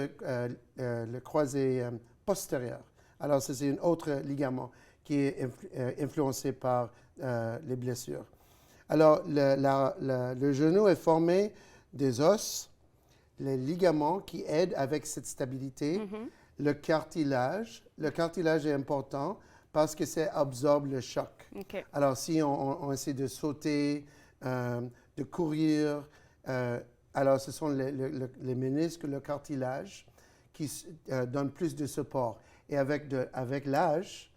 le croisé postérieur. Alors, c'est un autre ligament qui est influencé par les blessures. Alors, le genou est formé des os, les ligaments qui aident avec cette stabilité, le cartilage. Le cartilage est important parce que ça absorbe le choc. Okay. Alors, si on essaie de sauter, de courir, alors ce sont les ménisques, le cartilage qui donnent plus de support. Et avec l'âge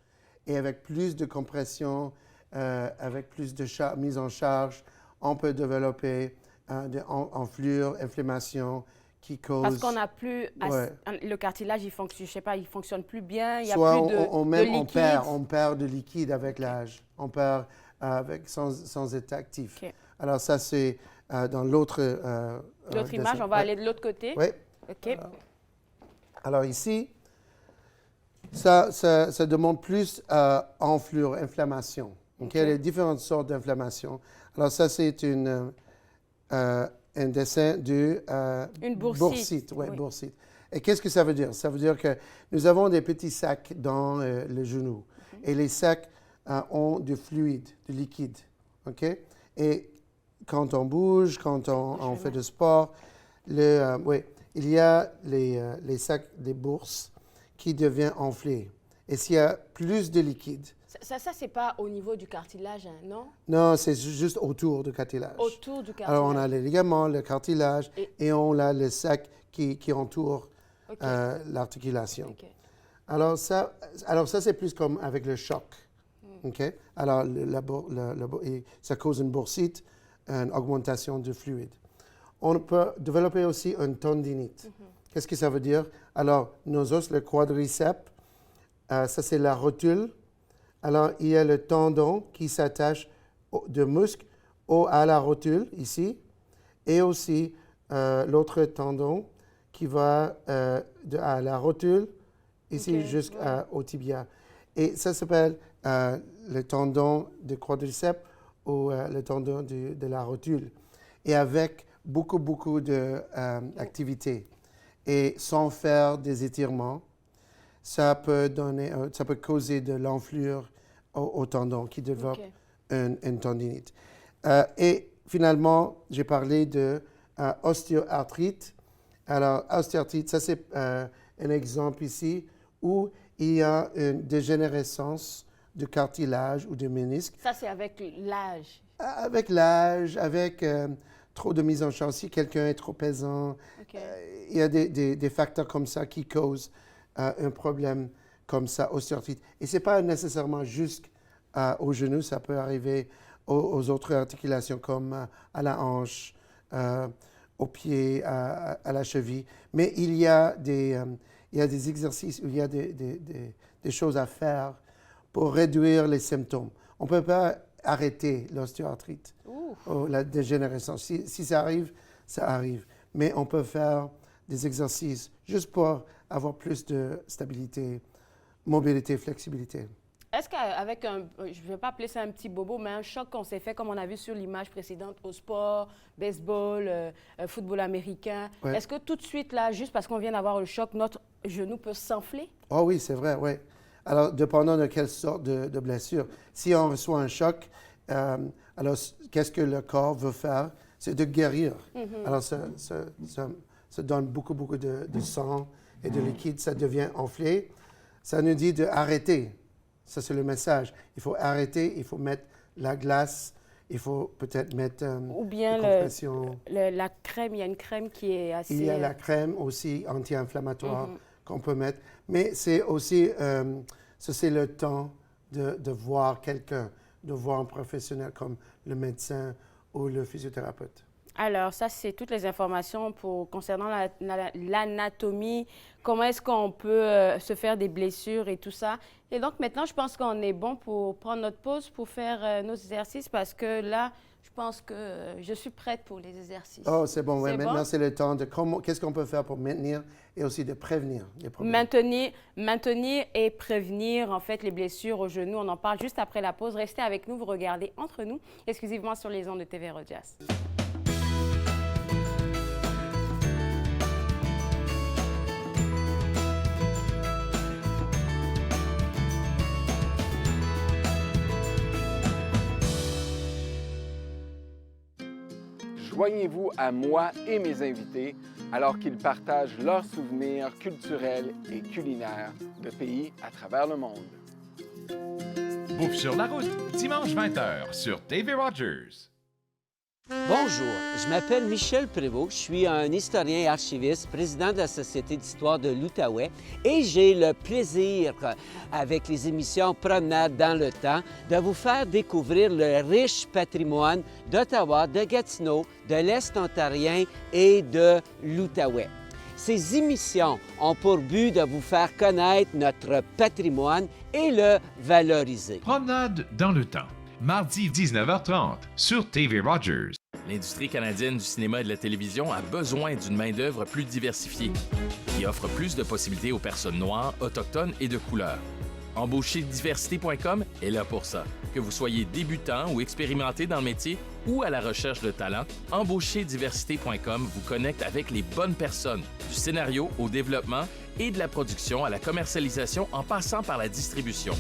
et avec plus de compression, avec plus de mise en charge, on peut développer enflure, inflammation qui cause... Parce qu'on n'a plus... Le cartilage, il fonctionne plus bien, il y a Soit plus de liquide. On perd de liquide avec l'âge. On perd sans être actif. Okay. Alors ça, c'est dans l'autre... L'autre image, on va aller de l'autre côté. Oui. OK. Alors ici, ça demande plus enflure, inflammation. Okay? Il y a différentes sortes d'inflammation. Alors ça, c'est un dessin de une bursite. Oui, bursite. Et qu'est-ce que ça veut dire? Ça veut dire que nous avons des petits sacs dans le genou. Et les sacs ont du fluide, du liquide. OK? Et quand on bouge, quand on fait du sport, il y a les sacs des bourses qui deviennent enflés. Et s'il y a plus de liquide... Ça c'est pas au niveau du cartilage, hein, non? Non, c'est juste autour du cartilage. Autour du cartilage. Alors, on a les ligaments, le cartilage, et on a le sac qui entoure l'articulation. Okay. Alors, ça c'est plus comme avec le choc. OK? Alors, ça cause une bursite, une augmentation de fluide. On peut développer aussi une tendinite. Qu'est-ce que ça veut dire? Alors, nos os, le quadriceps, ça c'est la rotule. Alors, il y a le tendon qui s'attache de muscle à la rotule, ici, et aussi l'autre tendon qui va à la rotule, ici, jusqu'au tibia. Et ça s'appelle le tendon du quadriceps ou le tendon de la rotule. Et avec beaucoup d'activité et sans faire des étirements, ça peut causer de l'enflure au tendon qui développe une tendinite. Et finalement, j'ai parlé de ostéoarthrite. Alors, ostéoarthrite, ça c'est un exemple ici où il y a une dégénérescence du cartilage ou du ménisque. Ça, c'est avec l'âge. Avec l'âge, avec trop de mise en charge. Si quelqu'un est trop pesant, il y a des facteurs comme ça qui causent un problème comme ça, ostéoarthrite. Et ce n'est pas nécessairement juste au genou, ça peut arriver aux autres articulations comme à la hanche, au pied, à la cheville. Mais il y a des exercices, il y a des choses à faire pour réduire les symptômes. On ne peut pas arrêter l'ostéoarthrite ou la dégénérescence. Si ça arrive, ça arrive. Mais on peut faire des exercices juste pour avoir plus de stabilité, mobilité, flexibilité. Est-ce qu'avec je ne vais pas appeler ça un petit bobo, mais un choc qu'on s'est fait, comme on a vu sur l'image précédente, au sport, baseball, football américain, est-ce que tout de suite, là, juste parce qu'on vient d'avoir le choc, notre genou peut s'enfler? Oh oui, c'est vrai, oui. Alors, dépendant de quelle sorte de blessure. Si on reçoit un choc, alors qu'est-ce que le corps veut faire? C'est de guérir. Alors, ça donne beaucoup de sang et de liquide, ça devient enflé. Ça nous dit d'arrêter. Ça, c'est le message. Il faut arrêter, il faut mettre la glace, il faut peut-être mettre ou bien la crème, il y a une crème qui est assez... Il y a la crème aussi anti-inflammatoire qu'on peut mettre. Mais c'est aussi, ça c'est le temps de voir quelqu'un, de voir un professionnel comme le médecin ou le physiothérapeute. Alors, ça, c'est toutes les informations concernant l'anatomie, comment est-ce qu'on peut se faire des blessures et tout ça. Et donc, maintenant, je pense qu'on est bon pour prendre notre pause pour faire nos exercices parce que là, je pense que je suis prête pour les exercices. Oh, c'est bon. Ouais, maintenant, c'est le temps de qu'est-ce qu'on peut faire pour maintenir et aussi de prévenir les problèmes. Maintenir et prévenir, en fait, les blessures au genou. On en parle juste après la pause. Restez avec nous, vous regardez Entre nous, exclusivement sur les ondes de TV Rogers. Joignez-vous à moi et mes invités alors qu'ils partagent leurs souvenirs culturels et culinaires de pays à travers le monde. Bouffe sur la route, dimanche 20h sur TV Rogers. Bonjour, je m'appelle Michel Prévost, je suis un historien et archiviste, président de la Société d'histoire de l'Outaouais et j'ai le plaisir, avec les émissions Promenade dans le temps, de vous faire découvrir le riche patrimoine d'Ottawa, de Gatineau, de l'Est ontarien et de l'Outaouais. Ces émissions ont pour but de vous faire connaître notre patrimoine et le valoriser. Promenade dans le temps, mardi 19h30 sur TV Rogers. L'industrie canadienne du cinéma et de la télévision a besoin d'une main-d'œuvre plus diversifiée, qui offre plus de possibilités aux personnes noires, autochtones et de couleur. Embaucherdiversité.com est là pour ça. Que vous soyez débutant ou expérimenté dans le métier ou à la recherche de talent, Embaucherdiversité.com vous connecte avec les bonnes personnes, du scénario au développement et de la production à la commercialisation en passant par la distribution.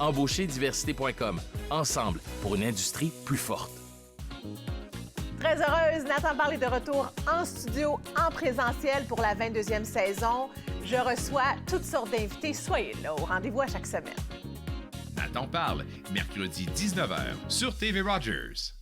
Embaucherdiversité.com, ensemble pour une industrie plus forte. Très heureuse, Nathan Parle est de retour en studio, en présentiel pour la 22e saison. Je reçois toutes sortes d'invités. Soyez là, au rendez-vous à chaque semaine. Nathan Parle, mercredi 19h sur TV Rogers.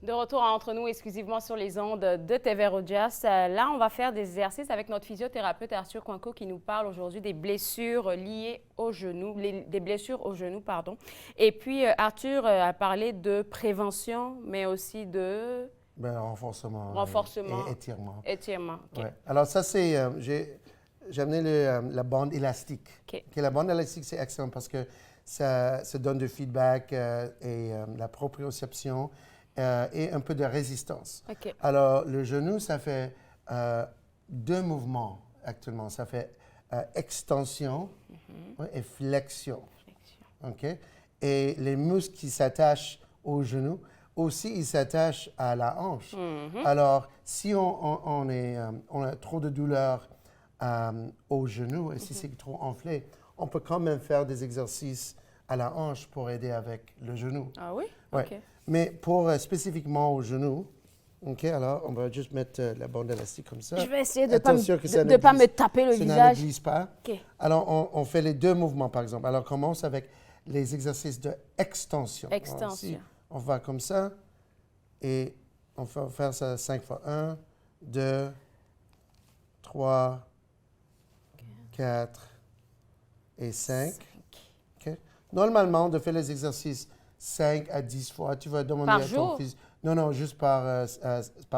De retour entre nous exclusivement sur les ondes de TV Rogers. Là, on va faire des exercices avec notre physiothérapeute Arthur Coinco qui nous parle aujourd'hui des blessures liées aux genoux, des blessures aux genoux, pardon. Et puis, Arthur a parlé de prévention, mais aussi de... renforcement. Renforcement. Et étirement. Étirement, OK. Ouais. Alors ça, c'est... j'ai amené la bande élastique. OK. La bande élastique, c'est excellent parce que ça donne du feedback et la proprioception. Et un peu de résistance. Okay. Alors, le genou, ça fait deux mouvements actuellement. Ça fait extension et flexion. Okay? Et les muscles qui s'attachent au genou, aussi, ils s'attachent à la hanche. Alors, si on a trop de douleur au genou et si c'est trop enflé, on peut quand même faire des exercices à la hanche pour aider avec le genou. Ah oui? Ouais. OK. Mais pour spécifiquement au genou, OK, alors on va juste mettre la bande élastique comme ça. Je vais essayer de ne pas me taper le visage. Ça ne glisse pas. OK. Alors, on fait les deux mouvements, par exemple. Alors, on commence avec les exercices de extension. Extension. Alors, ici, on va comme ça et on va faire ça 5 fois. 1, 2, 3, 4 et 5. OK. Normalement, de faire les exercices 5 à 10 fois. Tu vas demander par à ton jour? fils. Non, juste par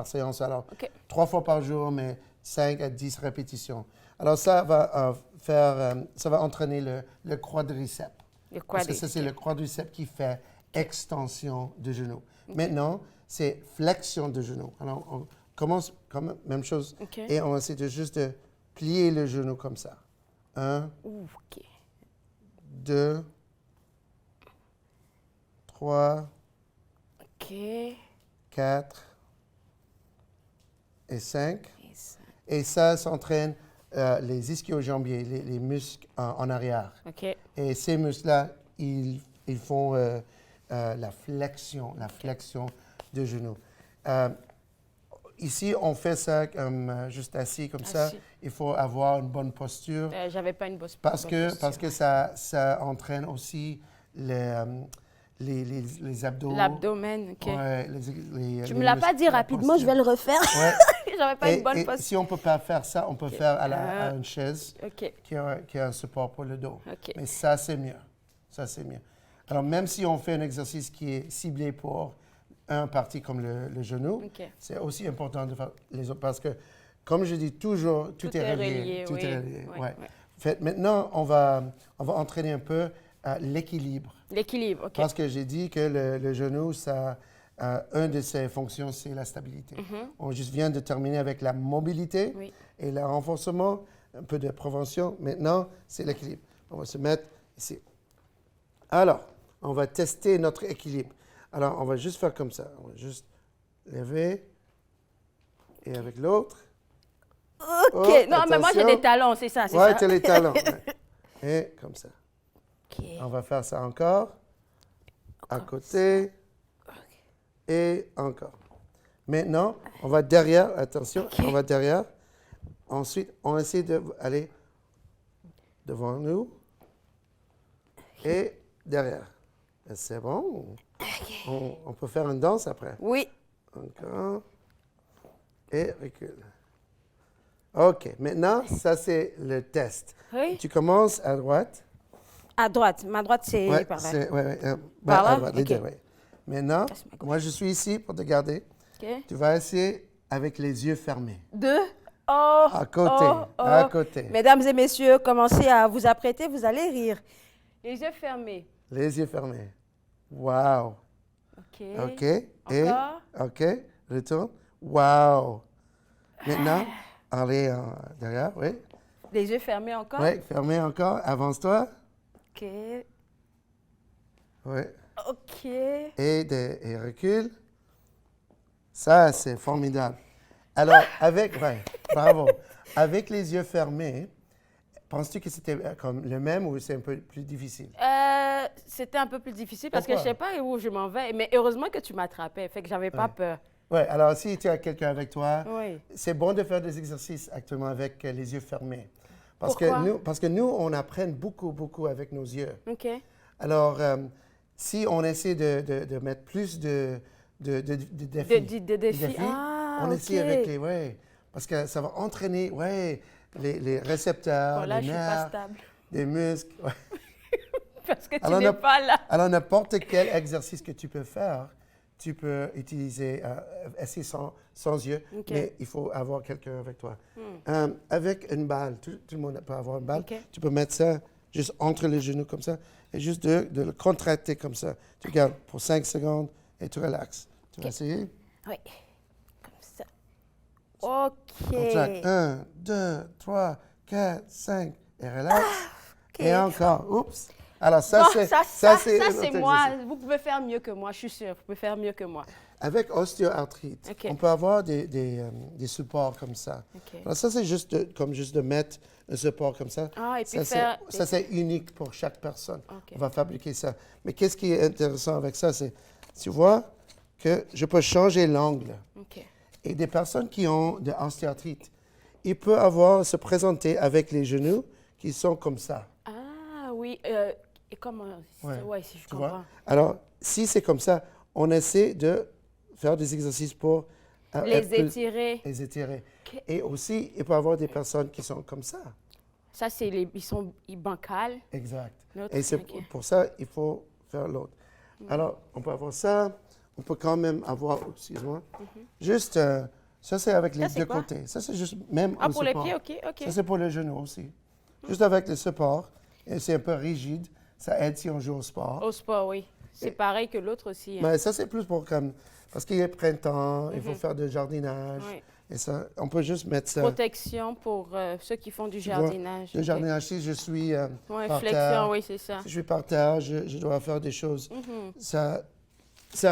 séance. Alors, OK. 3 fois par jour, mais 5 à 10 répétitions. Alors, ça va ça va entraîner le quadriceps. Parce que ça, c'est le quadriceps qui fait extension de genou. Maintenant, c'est flexion de genou. Alors, on commence comme même chose. Et on essaie juste de plier le genou comme ça. 1, 2, 3, 4 et 5. Et ça s'entraîne les ischio-jambiers, les muscles en arrière. Et ces muscles-là, ils font la flexion de genou. Ici, on fait ça comme juste assis comme ça. Il faut avoir une bonne posture. J'avais pas une bonne posture. Parce que ça entraîne aussi les abdos. L'abdomen, OK. Ouais, tu me l'as pas dit rapidement, je vais le refaire. Ouais. J'avais pas une bonne posture. Si on ne peut pas faire ça, on peut faire à une chaise qui a un support pour le dos. Mais ça, c'est mieux. Alors, même si on fait un exercice qui est ciblé pour un partie comme le genou, c'est aussi important de faire les autres parce que, comme je dis toujours, tout est relié. Tout est relié. Ouais. Maintenant, on va entraîner un peu l'équilibre. L'équilibre, OK. Parce que j'ai dit que le genou, ça, une de ses fonctions, c'est la stabilité. On juste vient de terminer avec la mobilité et le renforcement, un peu de prévention. Maintenant, c'est l'équilibre. On va se mettre ici. Alors, on va tester notre équilibre. Alors, on va juste faire comme ça. On va juste lever et avec l'autre. OK. Non, mais moi, j'ai des talons, c'est ça. Ouais, tu as les talons. Et comme ça. OK. On va faire ça encore. À côté. Et encore. Maintenant, on va derrière. Attention, on va derrière. Ensuite, on essaie d'aller devant nous. Et derrière. C'est bon. On peut faire une danse après. Oui. Encore. Et recule. OK. Maintenant, ça, c'est le test. Oui. Tu commences à droite. À droite. Ma droite, c'est Ouais, par là. Par là? à droite, les OK. deux, ouais. Maintenant, moi, je suis ici pour te garder. OK. Tu vas essayer avec les yeux fermés. Deux. Oh. À côté. À côté. Mesdames et messieurs, commencez à vous apprêter, vous allez rire. Les yeux fermés. Les yeux fermés. Wow. OK. OK. Et, Encore. OK. Retourne. Wow. Maintenant, allez derrière, oui. Les yeux fermés encore. Oui, fermé encore. Avance-toi. OK. Oui. OK. Et recule. Ça, c'est formidable. Alors, bravo. Avec les yeux fermés, penses-tu que c'était comme le même ou c'est un peu plus difficile? C'était un peu plus difficile parce que Pourquoi? je ne sais pas où je m'en vais. Mais heureusement que tu m'attrapais, fait que j'avais pas peur. Oui, alors si tu as quelqu'un avec toi, Oui. c'est bon de faire des exercices actuellement avec les yeux fermés. Parce Pourquoi? parce que nous, on apprend beaucoup, beaucoup avec nos yeux. OK. Alors, si on essaie de mettre plus de défis, De défis. Ah, on OK. essaie avec les... Oui, parce que ça va entraîner les récepteurs, Bon, là, les je suis pas nerfs, stable. les muscles. Ouais. Parce que tu Alors, n'es pas là. Alors, n'importe quel exercice que tu peux faire, tu peux utiliser, essayer sans yeux, OK. mais il faut avoir quelqu'un avec toi. Avec une balle, tout le monde peut avoir une balle. OK. Tu peux mettre ça juste entre les genoux comme ça et juste de le contracter comme ça. Tu gardes pour 5 secondes et tu relaxes. Tu vas essayer? Oui. Comme ça. OK. Contracte. 1, 2, 3, 4, 5 et relax. Et encore. Oups. Alors, ça, Bon, c'est... ça, c'est un c'est autre moi. exercice. Vous pouvez faire mieux que moi, je suis sûre. Vous pouvez faire mieux que moi. Avec ostéoarthrite, OK. on peut avoir des supports comme ça. OK. Alors ça, c'est juste de mettre un support comme ça. Ah, et puis ça, c'est unique pour chaque personne. OK. On va fabriquer ça. Mais qu'est-ce qui est intéressant avec ça, c'est, tu vois, que je peux changer l'angle. OK. Et des personnes qui ont de l'ostéoarthrite, ils peuvent se présenter avec les genoux qui sont comme ça. Ah, oui. Et comment... Ouais. Si je Tu vois? comprends. Alors, si c'est comme ça, on essaie de faire des exercices pour... Les étirer. Les étirer. OK. Et aussi, il peut y avoir des personnes qui sont comme ça. Ça, c'est ils sont bancales. Exact. L'autre, Et c'est OK. pour ça il faut faire l'autre. Alors, on peut avoir ça. On peut quand même avoir... excuse-moi. Juste... ça, c'est avec les Ça, c'est deux quoi? côtés. Ça, c'est juste même Ah, au pour les support. pieds, OK. Ça, c'est pour les genoux aussi. Juste avec le support. Et c'est un peu rigide. Ça aide si on joue au sport. Au sport, oui. C'est pareil que l'autre aussi. hein. Mais ça, c'est plus pour comme... Parce qu'il est printemps, il faut faire du jardinage. Oui. Et ça, on peut juste mettre ça... Protection pour ceux qui font du Tu vois, jardinage. Le OK. jardinage, si je suis Ouais, par flexion, terre, oui, c'est ça. si je suis par terre, je dois faire des choses. Ça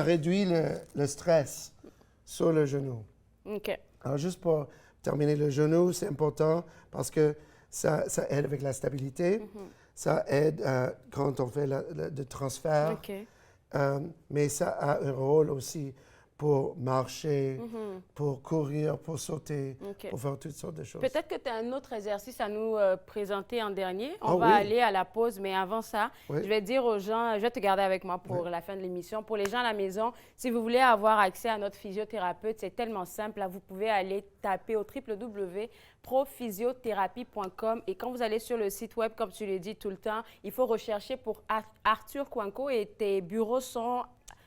réduit le stress sur le genou. OK. Alors, juste pour terminer le genou, c'est important parce que ça aide avec la stabilité. Ça aide quand on fait le transfert. OK. Mais ça a un rôle aussi pour marcher, pour courir, pour sauter, OK. pour faire toutes sortes de choses. Peut-être que tu as un autre exercice à nous présenter en dernier. On Ah va oui. aller à la pause, mais avant ça, Oui. je vais dire aux gens, je vais te garder avec moi pour la fin de l'émission. Pour les gens à la maison, si vous voulez avoir accès à notre physiothérapeute, c'est tellement simple. Là, vous pouvez aller taper au www.prophysiothérapie.com et quand vous allez sur le site web, comme tu le dis tout le temps, il faut rechercher pour Arthur Coinco et tes bureaux sont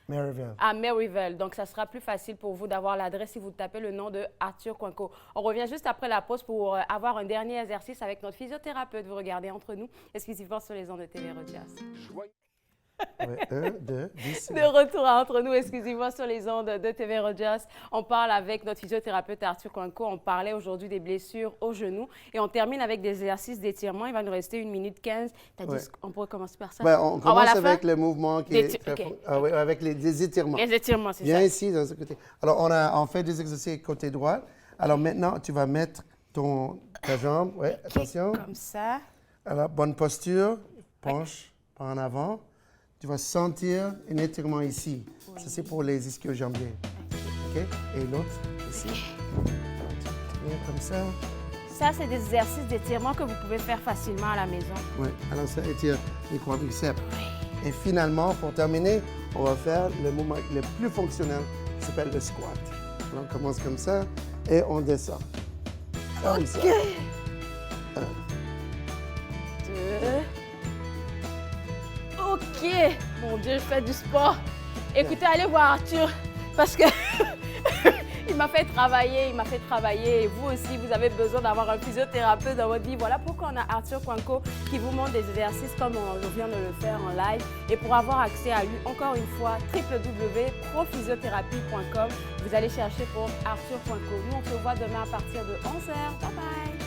Maryville. à Maryville. Donc, ça sera plus facile pour vous d'avoir l'adresse si vous tapez le nom de Arthur Coinco. On revient juste après la pause pour avoir un dernier exercice avec notre physiothérapeute. Vous regardez entre nous, exclusivement sur les ondes de TV Rogers. Oui, 1, 2, 10. De retour à Entre nous, exclusivement sur les ondes de TV Rogers. On parle avec notre physiothérapeute Arthur Coinco. On parlait aujourd'hui des blessures au genou. Et on termine avec des exercices d'étirement. Il va nous rester 1 minute 15. Tu as dit qu'on pourrait commencer par ça? Ben, on va à commence la avec fin? le mouvement qui est très fort. Ah oui, avec les étirements. Les étirements, c'est ça. Viens ici, dans ce côté. Alors, on fait des exercices côté droit. Alors, maintenant, tu vas mettre ta jambe. Oui, attention. Comme ça. Alors, bonne posture. Penche par en avant. Tu vas sentir un étirement ici. Ça, c'est pour les ischio-jambiers. OK? Et l'autre, ici. Bien comme ça. Ça, c'est des exercices d'étirement que vous pouvez faire facilement à la maison. Oui, alors ça étire les quadriceps. Et finalement, pour terminer, on va faire le mouvement le plus fonctionnel qui s'appelle le squat. Alors, on commence comme ça et on descend. Comme ça. 1, 2. OK. Mon Dieu, je fais du sport. Écoutez, allez voir Arthur parce que il m'a fait travailler, Et vous aussi, vous avez besoin d'avoir un physiothérapeute dans votre vie. Voilà pourquoi on a Arthur Coinco qui vous montre des exercices comme on vient de le faire en live. Et pour avoir accès à lui, encore une fois, www.prophysiothérapie.com. Vous allez chercher pour Arthur Coinco. Nous, on se voit demain à partir de 11h. Bye bye.